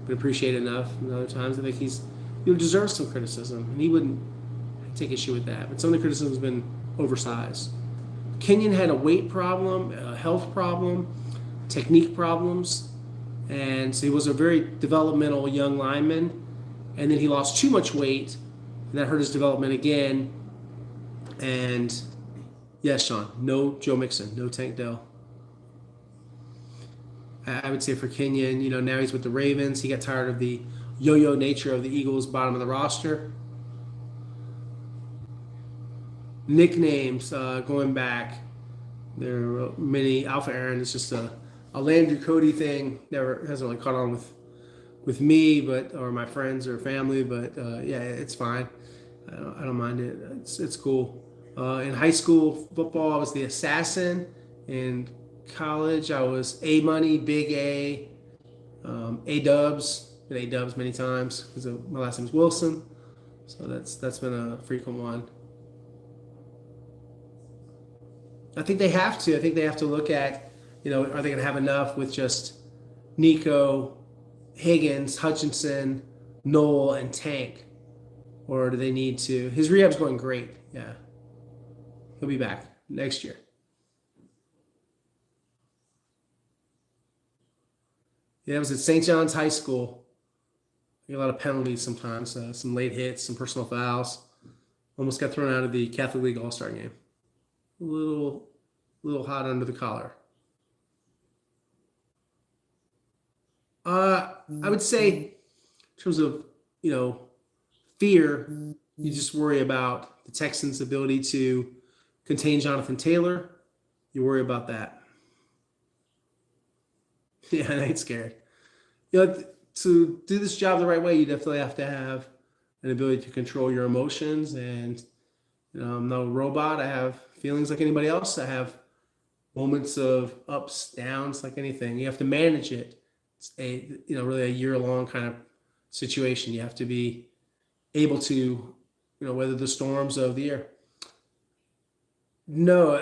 been appreciated enough. And other times, I think he's deserves some criticism, and he wouldn't take issue with that. But some of the criticism has been oversized. Kenyon had a weight problem, a health problem, technique problems, and so he was a very developmental young lineman. And then he lost too much weight, and that hurt his development again. And yes, Sean, no Joe Mixon, no Tank Dell. I would say for Kenyon, now he's with the Ravens. He got tired of the yo-yo nature of the Eagles' bottom of the roster. Nicknames going back, there are many. Alpha Aaron is just a Landry Cody thing. Never hasn't really caught on with me, or my friends or family. But yeah, it's fine. I don't mind it. It's cool. In high school football, I was the assassin. In college, I was A Money, Big A, A Dubs. Been A Dubs many times because my last name is Wilson, so that's been a frequent one. I think they have to. I think they have to look at, are they going to have enough with just Nico, Higgins, Hutchinson, Noel, and Tank, or do they need to? His rehab's going great. Yeah, he'll be back next year. Yeah, I was at St. John's High School. A lot of penalties sometimes, some late hits, some personal fouls. Almost got thrown out of the Catholic League All-Star game. A little hot under the collar. I would say, in terms of fear, you just worry about the Texans' ability to contain Jonathan Taylor. You worry about that. Yeah, I ain't scared. To do this job the right way, you definitely have to have an ability to control your emotions. And I'm not a robot. I have feelings like anybody else. I have moments of ups, downs, like anything. You have to manage it. It's really a year-long kind of situation. You have to be able to, weather the storms of the year. No,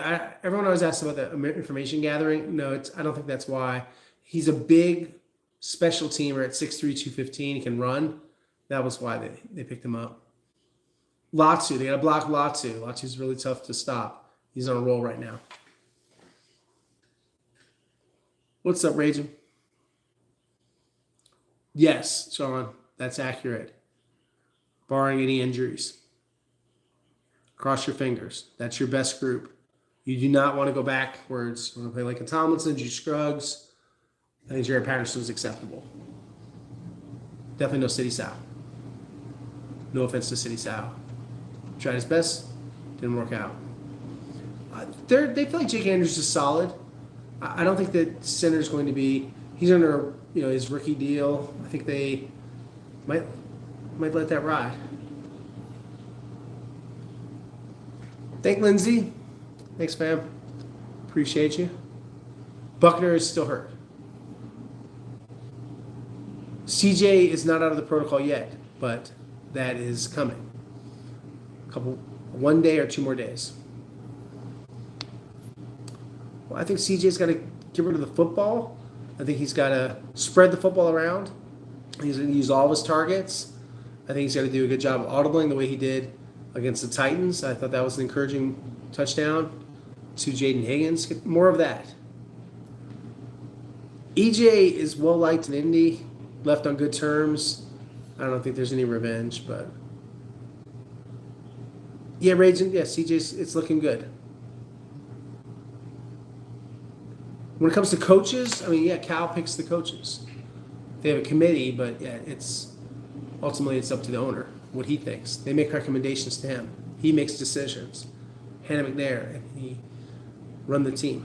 everyone always asks about the information gathering. No, I don't think that's why. He's a big special teamer at 6'3", 215. He can run. That was why they picked him up. Latu, they got to block Latu. Latu's really tough to stop. He's on a roll right now. What's up, Raging? Yes, Sean, that's accurate. Barring any injuries. Cross your fingers. That's your best group. You do not want to go backwards. You want to play like a Tomlinson, G. Scruggs. I think Jared Patterson was acceptable. Definitely no City Sal. No offense to City Sal. Tried his best, didn't work out. They feel like Jake Andrews is solid. I don't think that center is going to be. He's under his rookie deal. I think they might let that ride. Thank Lindsay. Thanks, fam. Appreciate you. Buckner is still hurt. CJ is not out of the protocol yet, but that is coming. One day or 2 more days. Well, I think CJ's got to get rid of the football. I think he's got to spread the football around. He's going to use all of his targets. I think he's got to do a good job of audibling the way he did against the Titans. I thought that was an encouraging touchdown to Jaden Higgins. Get more of that. EJ is well liked in Indy, left on good terms. I don't think there's any revenge, but yeah, Raging. Yeah, CJ's. It's looking good. When it comes to coaches, Cal picks the coaches. They have a committee, but yeah, ultimately it's up to the owner what he thinks. They make recommendations to him. He makes decisions. Hannah McNair, and he run the team.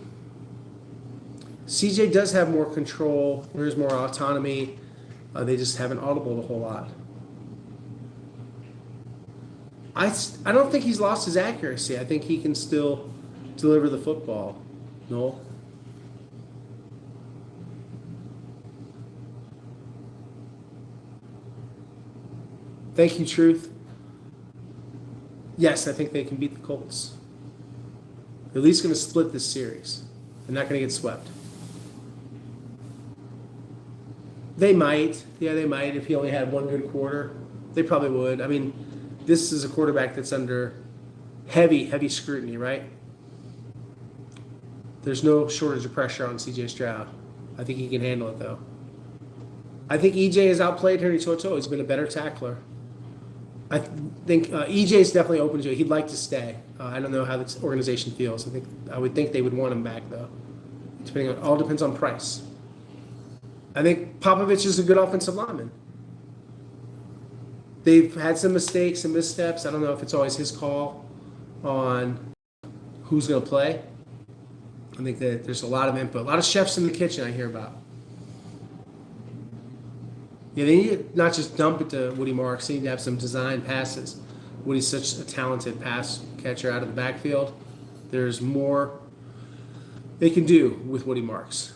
CJ does have more control. There's more autonomy. They just haven't audibled a whole lot. I don't think he's lost his accuracy. I think he can still deliver the football. Noel? Thank you, Truth. Yes, I think they can beat the Colts. They're at least going to split this series. They're not going to get swept. They might. Yeah, they might. If he only had one good quarter, they probably would. This is a quarterback that's under heavy scrutiny, right? There's no shortage of pressure on C.J. Stroud. I think he can handle it, though. I think E.J. has outplayed Henry Toto. He's been a better tackler. I think E.J. is definitely open to it. He'd like to stay. I don't know how this organization feels. I would think they would want him back, though. All depends on price. I think Popovich is a good offensive lineman. They've had some mistakes and missteps. I don't know if it's always his call on who's going to play. I think that there's a lot of input. A lot of chefs in the kitchen I hear about. Yeah, they need to not just dump it to Woody Marks. They need to have some design passes. Woody's such a talented pass catcher out of the backfield. There's more they can do with Woody Marks.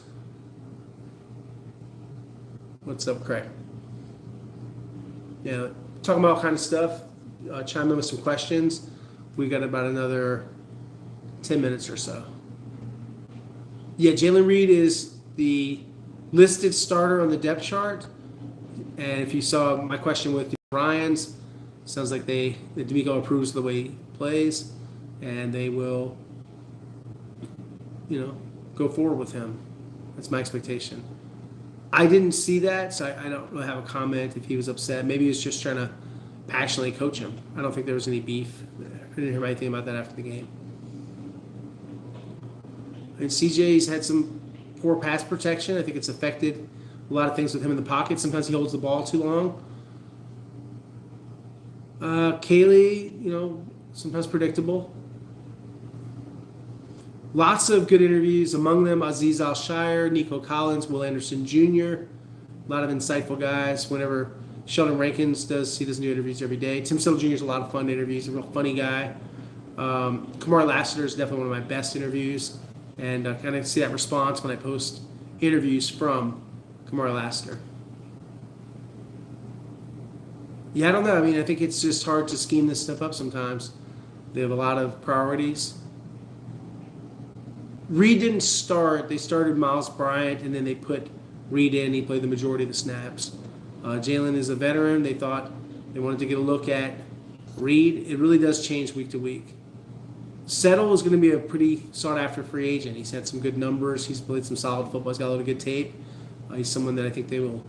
What's up, Craig? Yeah, talking about all kind of stuff. Chime in with some questions. We got about another 10 minutes or so. Yeah, Jalen Reed is the listed starter on the depth chart. And if you saw my question with Ryans, sounds like D'Amico approves the way he plays, and they will, go forward with him. That's my expectation. I didn't see that, so I don't really have a comment if he was upset. Maybe he was just trying to passionately coach him. I don't think there was any beef. I didn't hear anything about that after the game. And CJ's had some poor pass protection. I think it's affected a lot of things with him in the pocket. Sometimes he holds the ball too long. Kaylee, sometimes predictable. Lots of good interviews, among them Aziz Al-Shire, Nico Collins, Will Anderson Jr., a lot of insightful guys. Whenever Sheldon Rankins he doesn't do interviews every day. Tim Settle Jr. is a lot of fun interviews, a real funny guy. Kamar Lassiter is definitely one of my best interviews, and I kind of see that response when I post interviews from Kamar Lassiter. Yeah, I don't know. I mean, I think it's just hard to scheme this stuff up sometimes. They have a lot of priorities. Reed didn't start. They started Miles Bryant, and then they put Reed in. He played the majority of the snaps. Jalen is a veteran. They thought they wanted to get a look at Reed. It really does change week to week. Settle is going to be a pretty sought-after free agent. He's had some good numbers. He's played some solid football. He's got a lot of good tape. He's someone that I think they will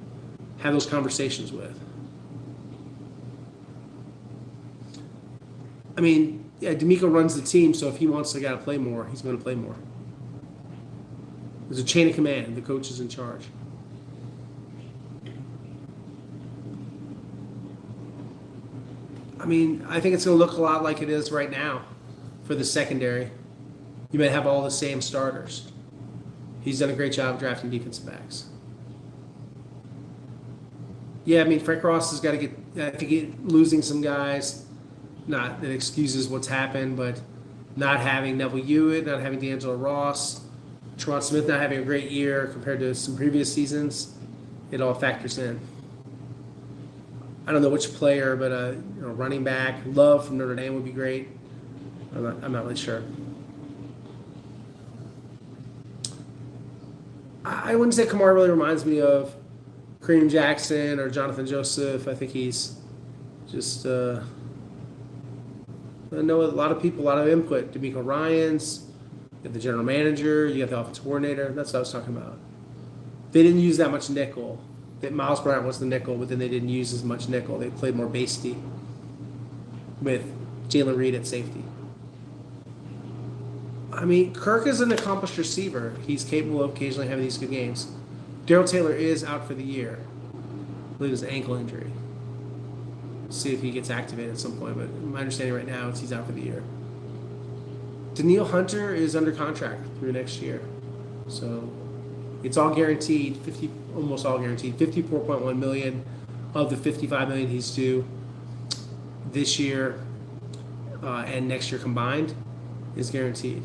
have those conversations with. I mean, yeah, D'Amico runs the team, so if he wants the guy to play more, he's going to play more. There's a chain of command. The coach is in charge. I mean, I think it's going to look a lot like it is right now for the secondary. You might have all the same starters. He's done a great job drafting defensive backs. Yeah, I mean, Frank Ross has got to get, I think, losing some guys. Not that excuses what's happened, but not having Neville Hewitt, not having D'Angelo Ross, Tremont Smith not having a great year compared to some previous seasons, it all factors in. I don't know which player, but running back, Love from Notre Dame would be great. I'm not really sure. I wouldn't say Kamar really reminds me of Kareem Jackson or Jonathan Joseph. I think he's just I know a lot of people, a lot of input. D'Amico Ryans, you have the general manager, you have the offensive coordinator. That's what I was talking about. They didn't use that much nickel. Miles Bryant was the nickel, but then they didn't use as much nickel. They played more base deep with Jalen Reed at safety. I mean, Kirk is an accomplished receiver. He's capable of occasionally having these good games. Darrell Taylor is out for the year. I believe it's an ankle injury. See if he gets activated at some point, but my understanding right now is he's out for the year. Daniil Hunter is under contract through next year. So it's all guaranteed, almost all guaranteed. $54.1 million of the $55 million he's due this year and next year combined is guaranteed.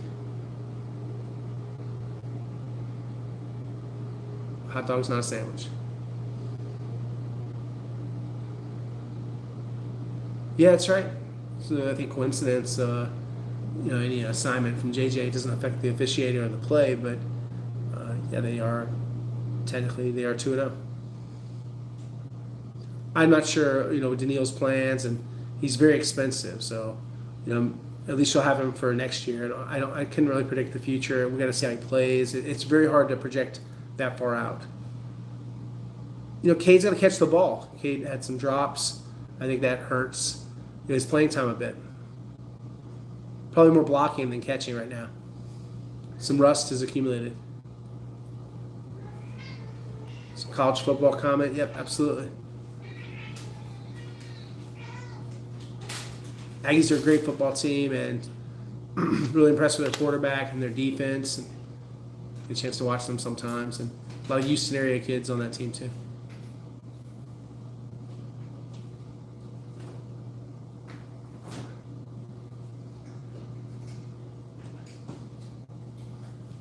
Hot dog's not a sandwich. Yeah, that's right. So I think coincidence, any assignment from JJ doesn't affect the officiating or the play, but yeah, they are 2-0. I'm not sure, with Daniil's plans, and he's very expensive, so at least you'll have him for next year. I couldn't really predict the future. We got to see how he plays. It's very hard to project that far out. Cade's got to catch the ball. Cade had some drops. I think that hurts his playing time a bit. Probably more blocking than catching right now. Some rust has accumulated. Some college football comment. Yep, absolutely. Aggies are a great football team and really impressed with their quarterback and their defense. And get a chance to watch them sometimes. And a lot of Houston area kids on that team too.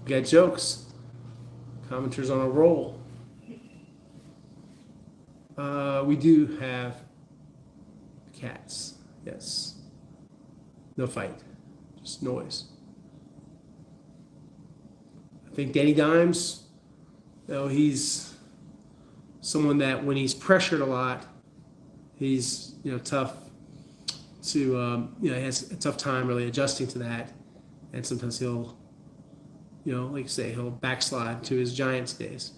We got jokes. Commenters on a roll. We do have cats. Yes. No fight. Just noise. I think Danny Dimes, he's someone that when he's pressured a lot, he's tough to he has a tough time really adjusting to that, and sometimes he'll like you say, he'll backslide to his Giants days.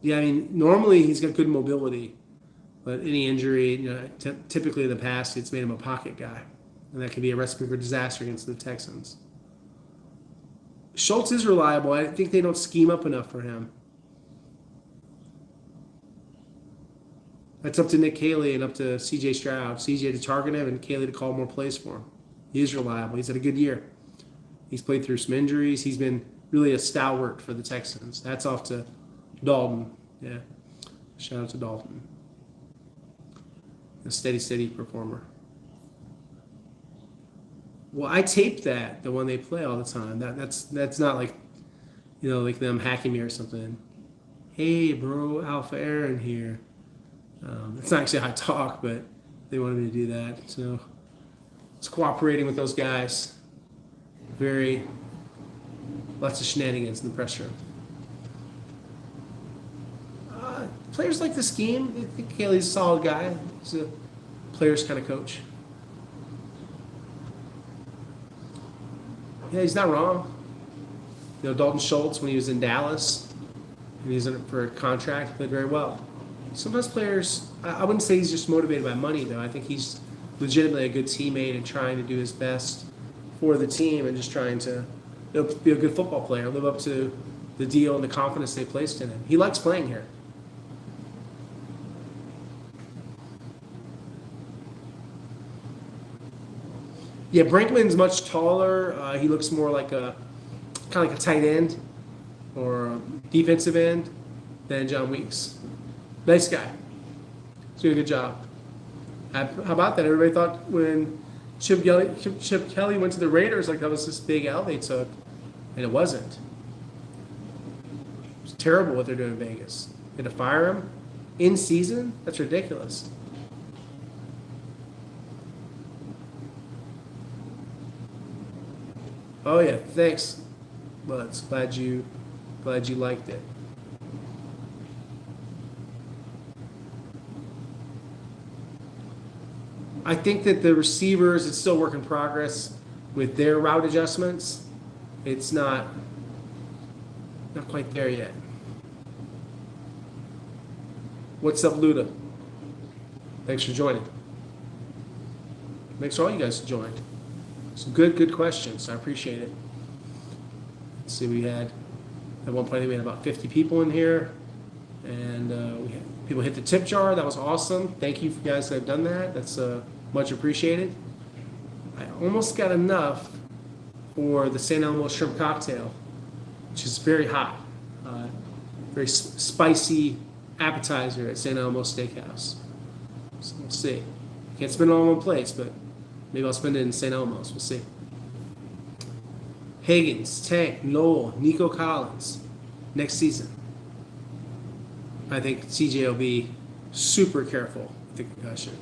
Yeah, I mean, normally he's got good mobility, but any injury, typically in the past, it's made him a pocket guy, and that can be a recipe for disaster against the Texans. Schultz is reliable. I think they don't scheme up enough for him. That's up to Nick Caley and up to C.J. Stroud. C.J. to target him and Caley to call more plays for him. He is reliable. He's had a good year. He's played through some injuries. He's been really a stalwart for the Texans. That's off to Dalton. Yeah. Shout out to Dalton. A steady performer. Well, I tape that the one they play all the time. That's not like like them hacking me or something. Hey, bro, Alpha Aaron here. It's not actually how I talk, but they wanted me to do that. So it's cooperating with those guys. Very lots of shenanigans in the press room. Players like the scheme. I think Haley's a solid guy. He's a players kind of coach. Yeah, he's not wrong. Dalton Schultz, when he was in Dallas, and he was in it for a contract, played very well. Sometimes players, I wouldn't say he's just motivated by money, though. I think he's legitimately a good teammate and trying to do his best for the team and just trying to be a good football player, live up to the deal and the confidence they placed in him. He likes playing here. Yeah, Brinkman's much taller. He looks more like a kind of like a tight end or a defensive end than John Weeks. Nice guy. He's doing a good job. How about that? Everybody thought when Chip Kelly went to the Raiders, like that was this big L they took, and it wasn't. It's terrible what they're doing in Vegas. They had to fire him in season? That's ridiculous. Oh yeah, thanks, Buds. Glad you liked it. I think that the receivers, it's still work in progress with their route adjustments. It's not quite there yet. What's up, Luda? Thanks for joining. Thanks for all you guys who joined. Some good questions. I appreciate it. Let's see, we had at one point we had about 50 people in here, and we had people hit the tip jar. That was awesome. Thank you for you guys that have done that. That's much appreciated. I almost got enough for the St. Elmo shrimp cocktail, which is very hot, very spicy appetizer at St. Elmo Steakhouse. So we'll see. Can't spend it all in one place, but maybe I'll spend it in St. Elmo's. We'll see. Higgins, Tank, Noel, Nico Collins. Next season, I think CJ will be super careful with the concussion.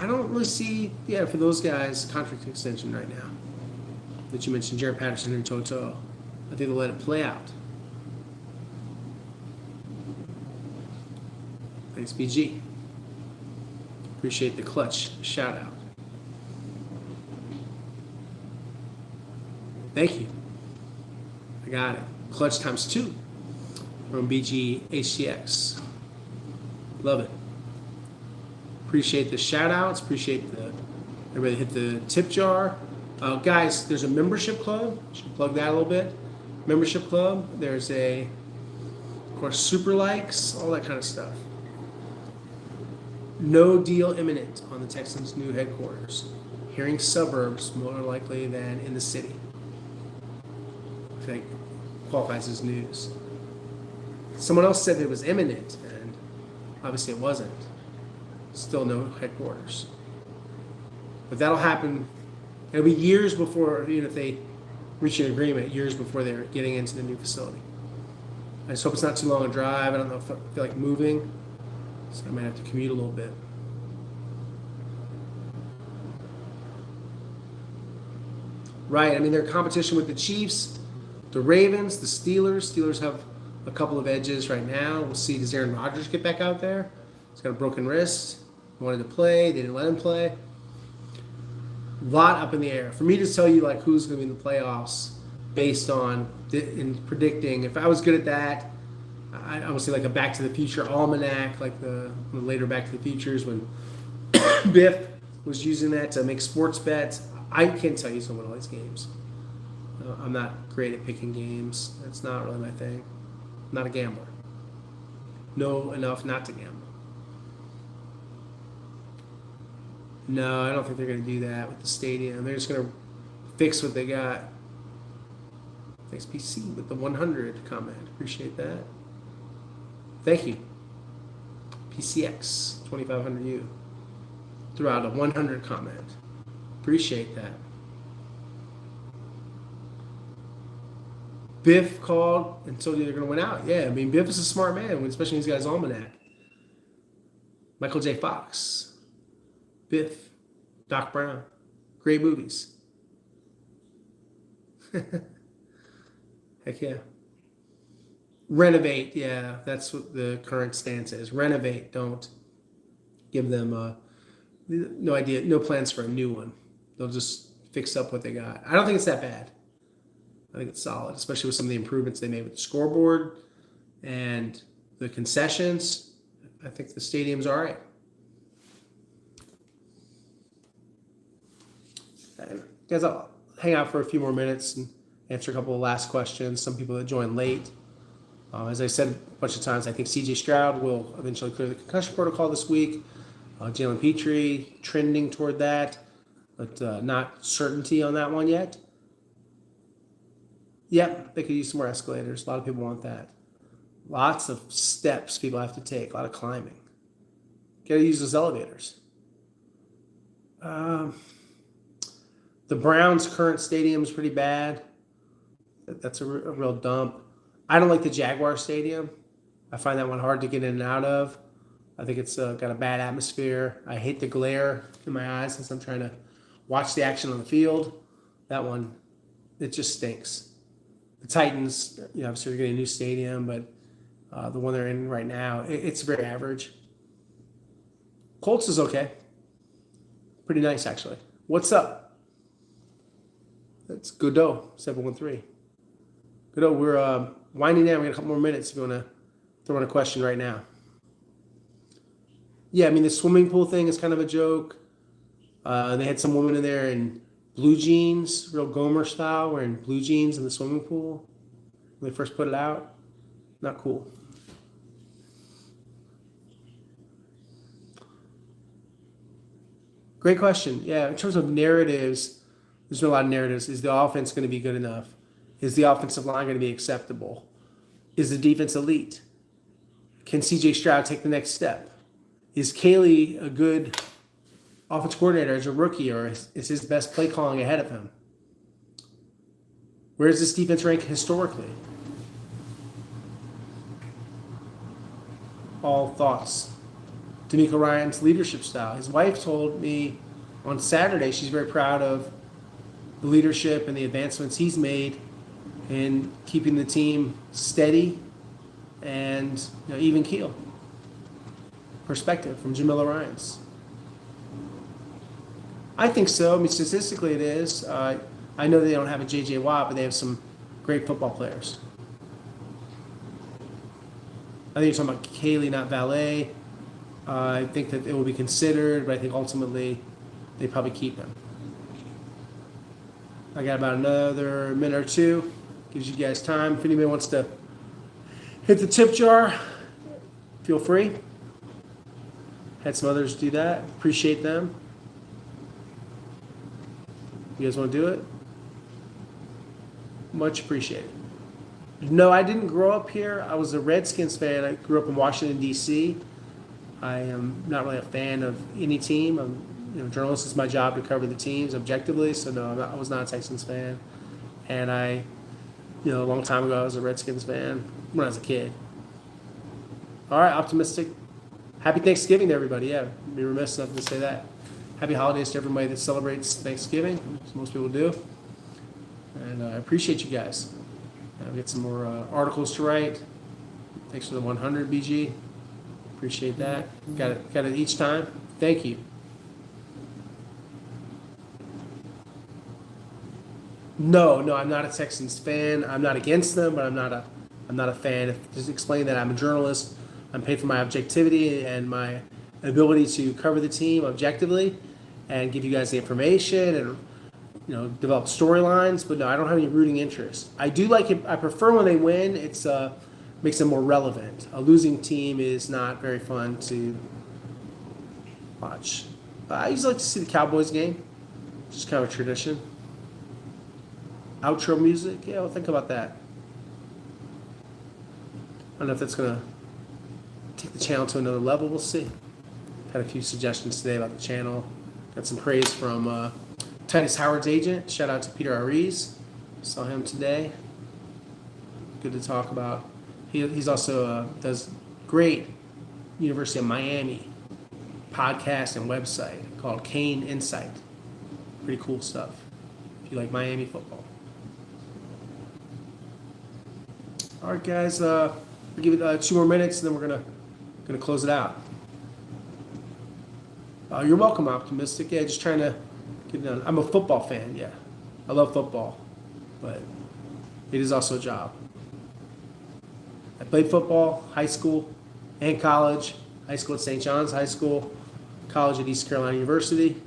I don't really see, for those guys, contract extension right now that you mentioned, Jared Patterson and Toto. I think they'll let it play out. Thanks, BG. Appreciate the clutch shout out. Thank you. I got it. Clutch times 2 from BG HTX. Love it. Appreciate the shout outs. Appreciate everybody hit the tip jar. Guys, there's a membership club. Should plug that a little bit. Membership club. There's of course, super likes, all that kind of stuff. No deal imminent on the Texans' new headquarters. Hearing suburbs more likely than in the city. I think qualifies as news. Someone else said it was imminent, and obviously it wasn't. Still no headquarters. But that'll happen. It'll be years before, even if they reach an agreement, years before they're getting into the new facility. I just hope it's not too long a drive. I don't know if I feel like moving, so I might have to commute a little bit. Right, I mean, they're in competition with the Chiefs, the Ravens, the Steelers. Steelers have a couple of edges right now. We'll see, does Aaron Rodgers get back out there? He's got a broken wrist. He wanted to play. They didn't let him play. A lot up in the air. For me to tell you who's going to be in the playoffs based on in predicting, if I was good at that, I would say a Back to the Future almanac, like the later Back to the Futures when Biff was using that to make sports bets. I can't tell you someone all these games. I'm not great at picking games. That's not really my thing. I'm not a gambler. Know enough not to gamble. No, I don't think they're going to do that with the stadium. They're just going to fix what they got. Thanks, PC, with the 100 comment. Appreciate that. Thank you. PCX 2500U. Threw out a 100 comment. Appreciate that. Biff called and told you they're going to win out. Yeah, I mean, Biff is a smart man, especially when he's got his almanac. Michael J. Fox. Biff. Doc Brown. Great movies. Heck yeah. Renovate, yeah, that's what the current stance is. Renovate, don't give them no idea, no plans for a new one. They'll just fix up what they got. I don't think it's that bad. I think it's solid, especially with some of the improvements they made with the scoreboard and the concessions. I think the stadium's all right. Guys, I'll hang out for a few more minutes and answer a couple of last questions. Some people that joined late. As I said a bunch of times, I think C.J. Stroud will eventually clear the concussion protocol this week. Jalen Petrie trending toward that, but not certainty on that one yet. Yep, they could use some more escalators. A lot of people want that. Lots of steps people have to take, a lot of climbing. Got to use those elevators. The Browns' current stadium is pretty bad. That's a real dump. I don't like the Jaguar Stadium. I find that one hard to get in and out of. I think it's got a bad atmosphere. I hate the glare in my eyes since I'm trying to watch the action on the field. That one, it just stinks. The Titans, obviously they're getting a new stadium, but the one they're in right now, it's very average. Colts is okay. Pretty nice, actually. What's up? That's Godot, 713. Godot, we're winding down. We got a couple more minutes if you want to throw in a question right now. Yeah, I mean, the swimming pool thing is kind of a joke. They had some woman in there in blue jeans, real Gomer style, wearing blue jeans in the swimming pool when they first put it out. Not cool. Great question. Yeah, in terms of narratives, there's not a lot of narratives. Is the offense going to be good enough? Is the offensive line going to be acceptable? Is the defense elite? Can C.J. Stroud take the next step? Is Caley a good offense coordinator as a rookie, or is his best play calling ahead of him? Where does this defense rank historically? All thoughts. D'Amico Ryan's leadership style. His wife told me on Saturday she's very proud of the leadership and the advancements he's made in keeping the team steady and even keel. Perspective from Jamila Ryans. I think so. I mean, statistically it is. I know they don't have a J.J. Watt, but they have some great football players. I think you're talking about Caley, not Valet. I think that it will be considered, but I think ultimately they probably keep him. I got about another minute or two. Gives you guys time. If anybody wants to hit the tip jar, feel free. Had some others do that. Appreciate them. You guys want to do it? Much appreciated. No, I didn't grow up here. I was a Redskins fan. I grew up in Washington, D.C. I am not really a fan of any team. Journalist is my job to cover the teams objectively. So no, I was not a Texans fan. And a long time ago, I was a Redskins fan when I was a kid. All right, optimistic. Happy Thanksgiving to everybody. Yeah, be remiss enough to say that. Happy holidays to everybody that celebrates Thanksgiving, as most people do. And I appreciate you guys. I'll get some more articles to write. Thanks for the 100, BG. Appreciate that. Got it each time. Thank you. No, I'm not a Texans fan. I'm not against them, but I'm not a fan. Just explain that I'm a journalist. I'm paid for my objectivity and my ability to cover the team objectively and give you guys the information and develop storylines. But no, I don't have any rooting interest. I do like it. I prefer when they win. It's makes them more relevant. A losing team is not very fun to watch. I usually like to see the Cowboys game. Just kind of a tradition. Outro music. Yeah, well, think about that. I don't know if that's going to take the channel to another level. We'll see. Had a few suggestions today about the channel. Got some praise from Titus Howard's agent. Shout out to Peter Ariz. Saw him today. Good to talk about. He's also does great University of Miami podcast and website called Kane Insight. Pretty cool stuff if you like Miami football. All right, guys. We'll give it 2 more minutes, and then we're gonna close it out. You're welcome, Optimistic. Yeah, just trying to get it done. I'm a football fan. Yeah, I love football, but it is also a job. I played football, high school and college. High school at St. John's High School, college at East Carolina University,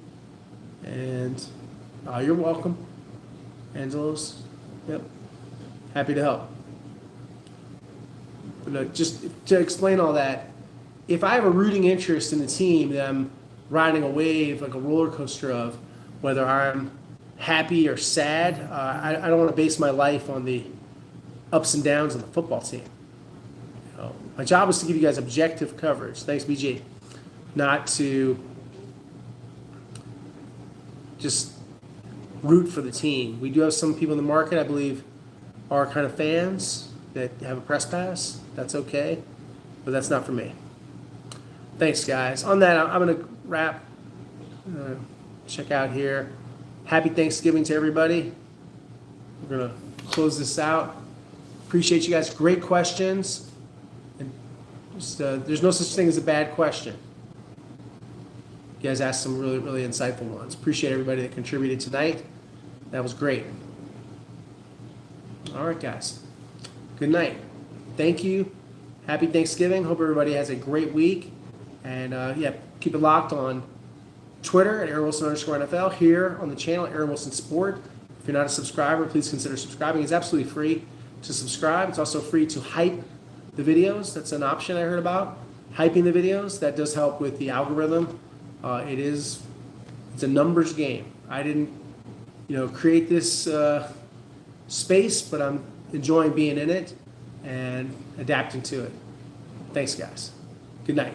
and you're welcome, Angelos. Yep, happy to help. But just to explain all that, if I have a rooting interest in the team that I'm riding a wave, like a roller coaster of, whether I'm happy or sad, I don't want to base my life on the ups and downs of the football team. My job is to give you guys objective coverage. Thanks, BG. Not to just root for the team. We do have some people in the market, I believe, are kind of fans that have a press pass. That's okay, but that's not for me. Thanks, guys. On that, I'm going to wrap. Check out here. Happy Thanksgiving to everybody. We're going to close this out. Appreciate you guys. Great questions. And just, there's no such thing as a bad question. You guys asked some really, really insightful ones. Appreciate everybody that contributed tonight. That was great. All right, guys. Good night. Thank you. Happy Thanksgiving. Hope everybody has a great week. And keep it locked on Twitter at Aaron Wilson _NFL, here on the channel Aaron Wilson Sport. If you're not a subscriber, please consider subscribing. It's absolutely free to subscribe. It's also free to hype the videos. That's an option I heard about. Hyping the videos, that does help with the algorithm. It's a numbers game. I didn't, create this space, but I'm enjoying being in it and adapting to it. Thanks, guys. Good night.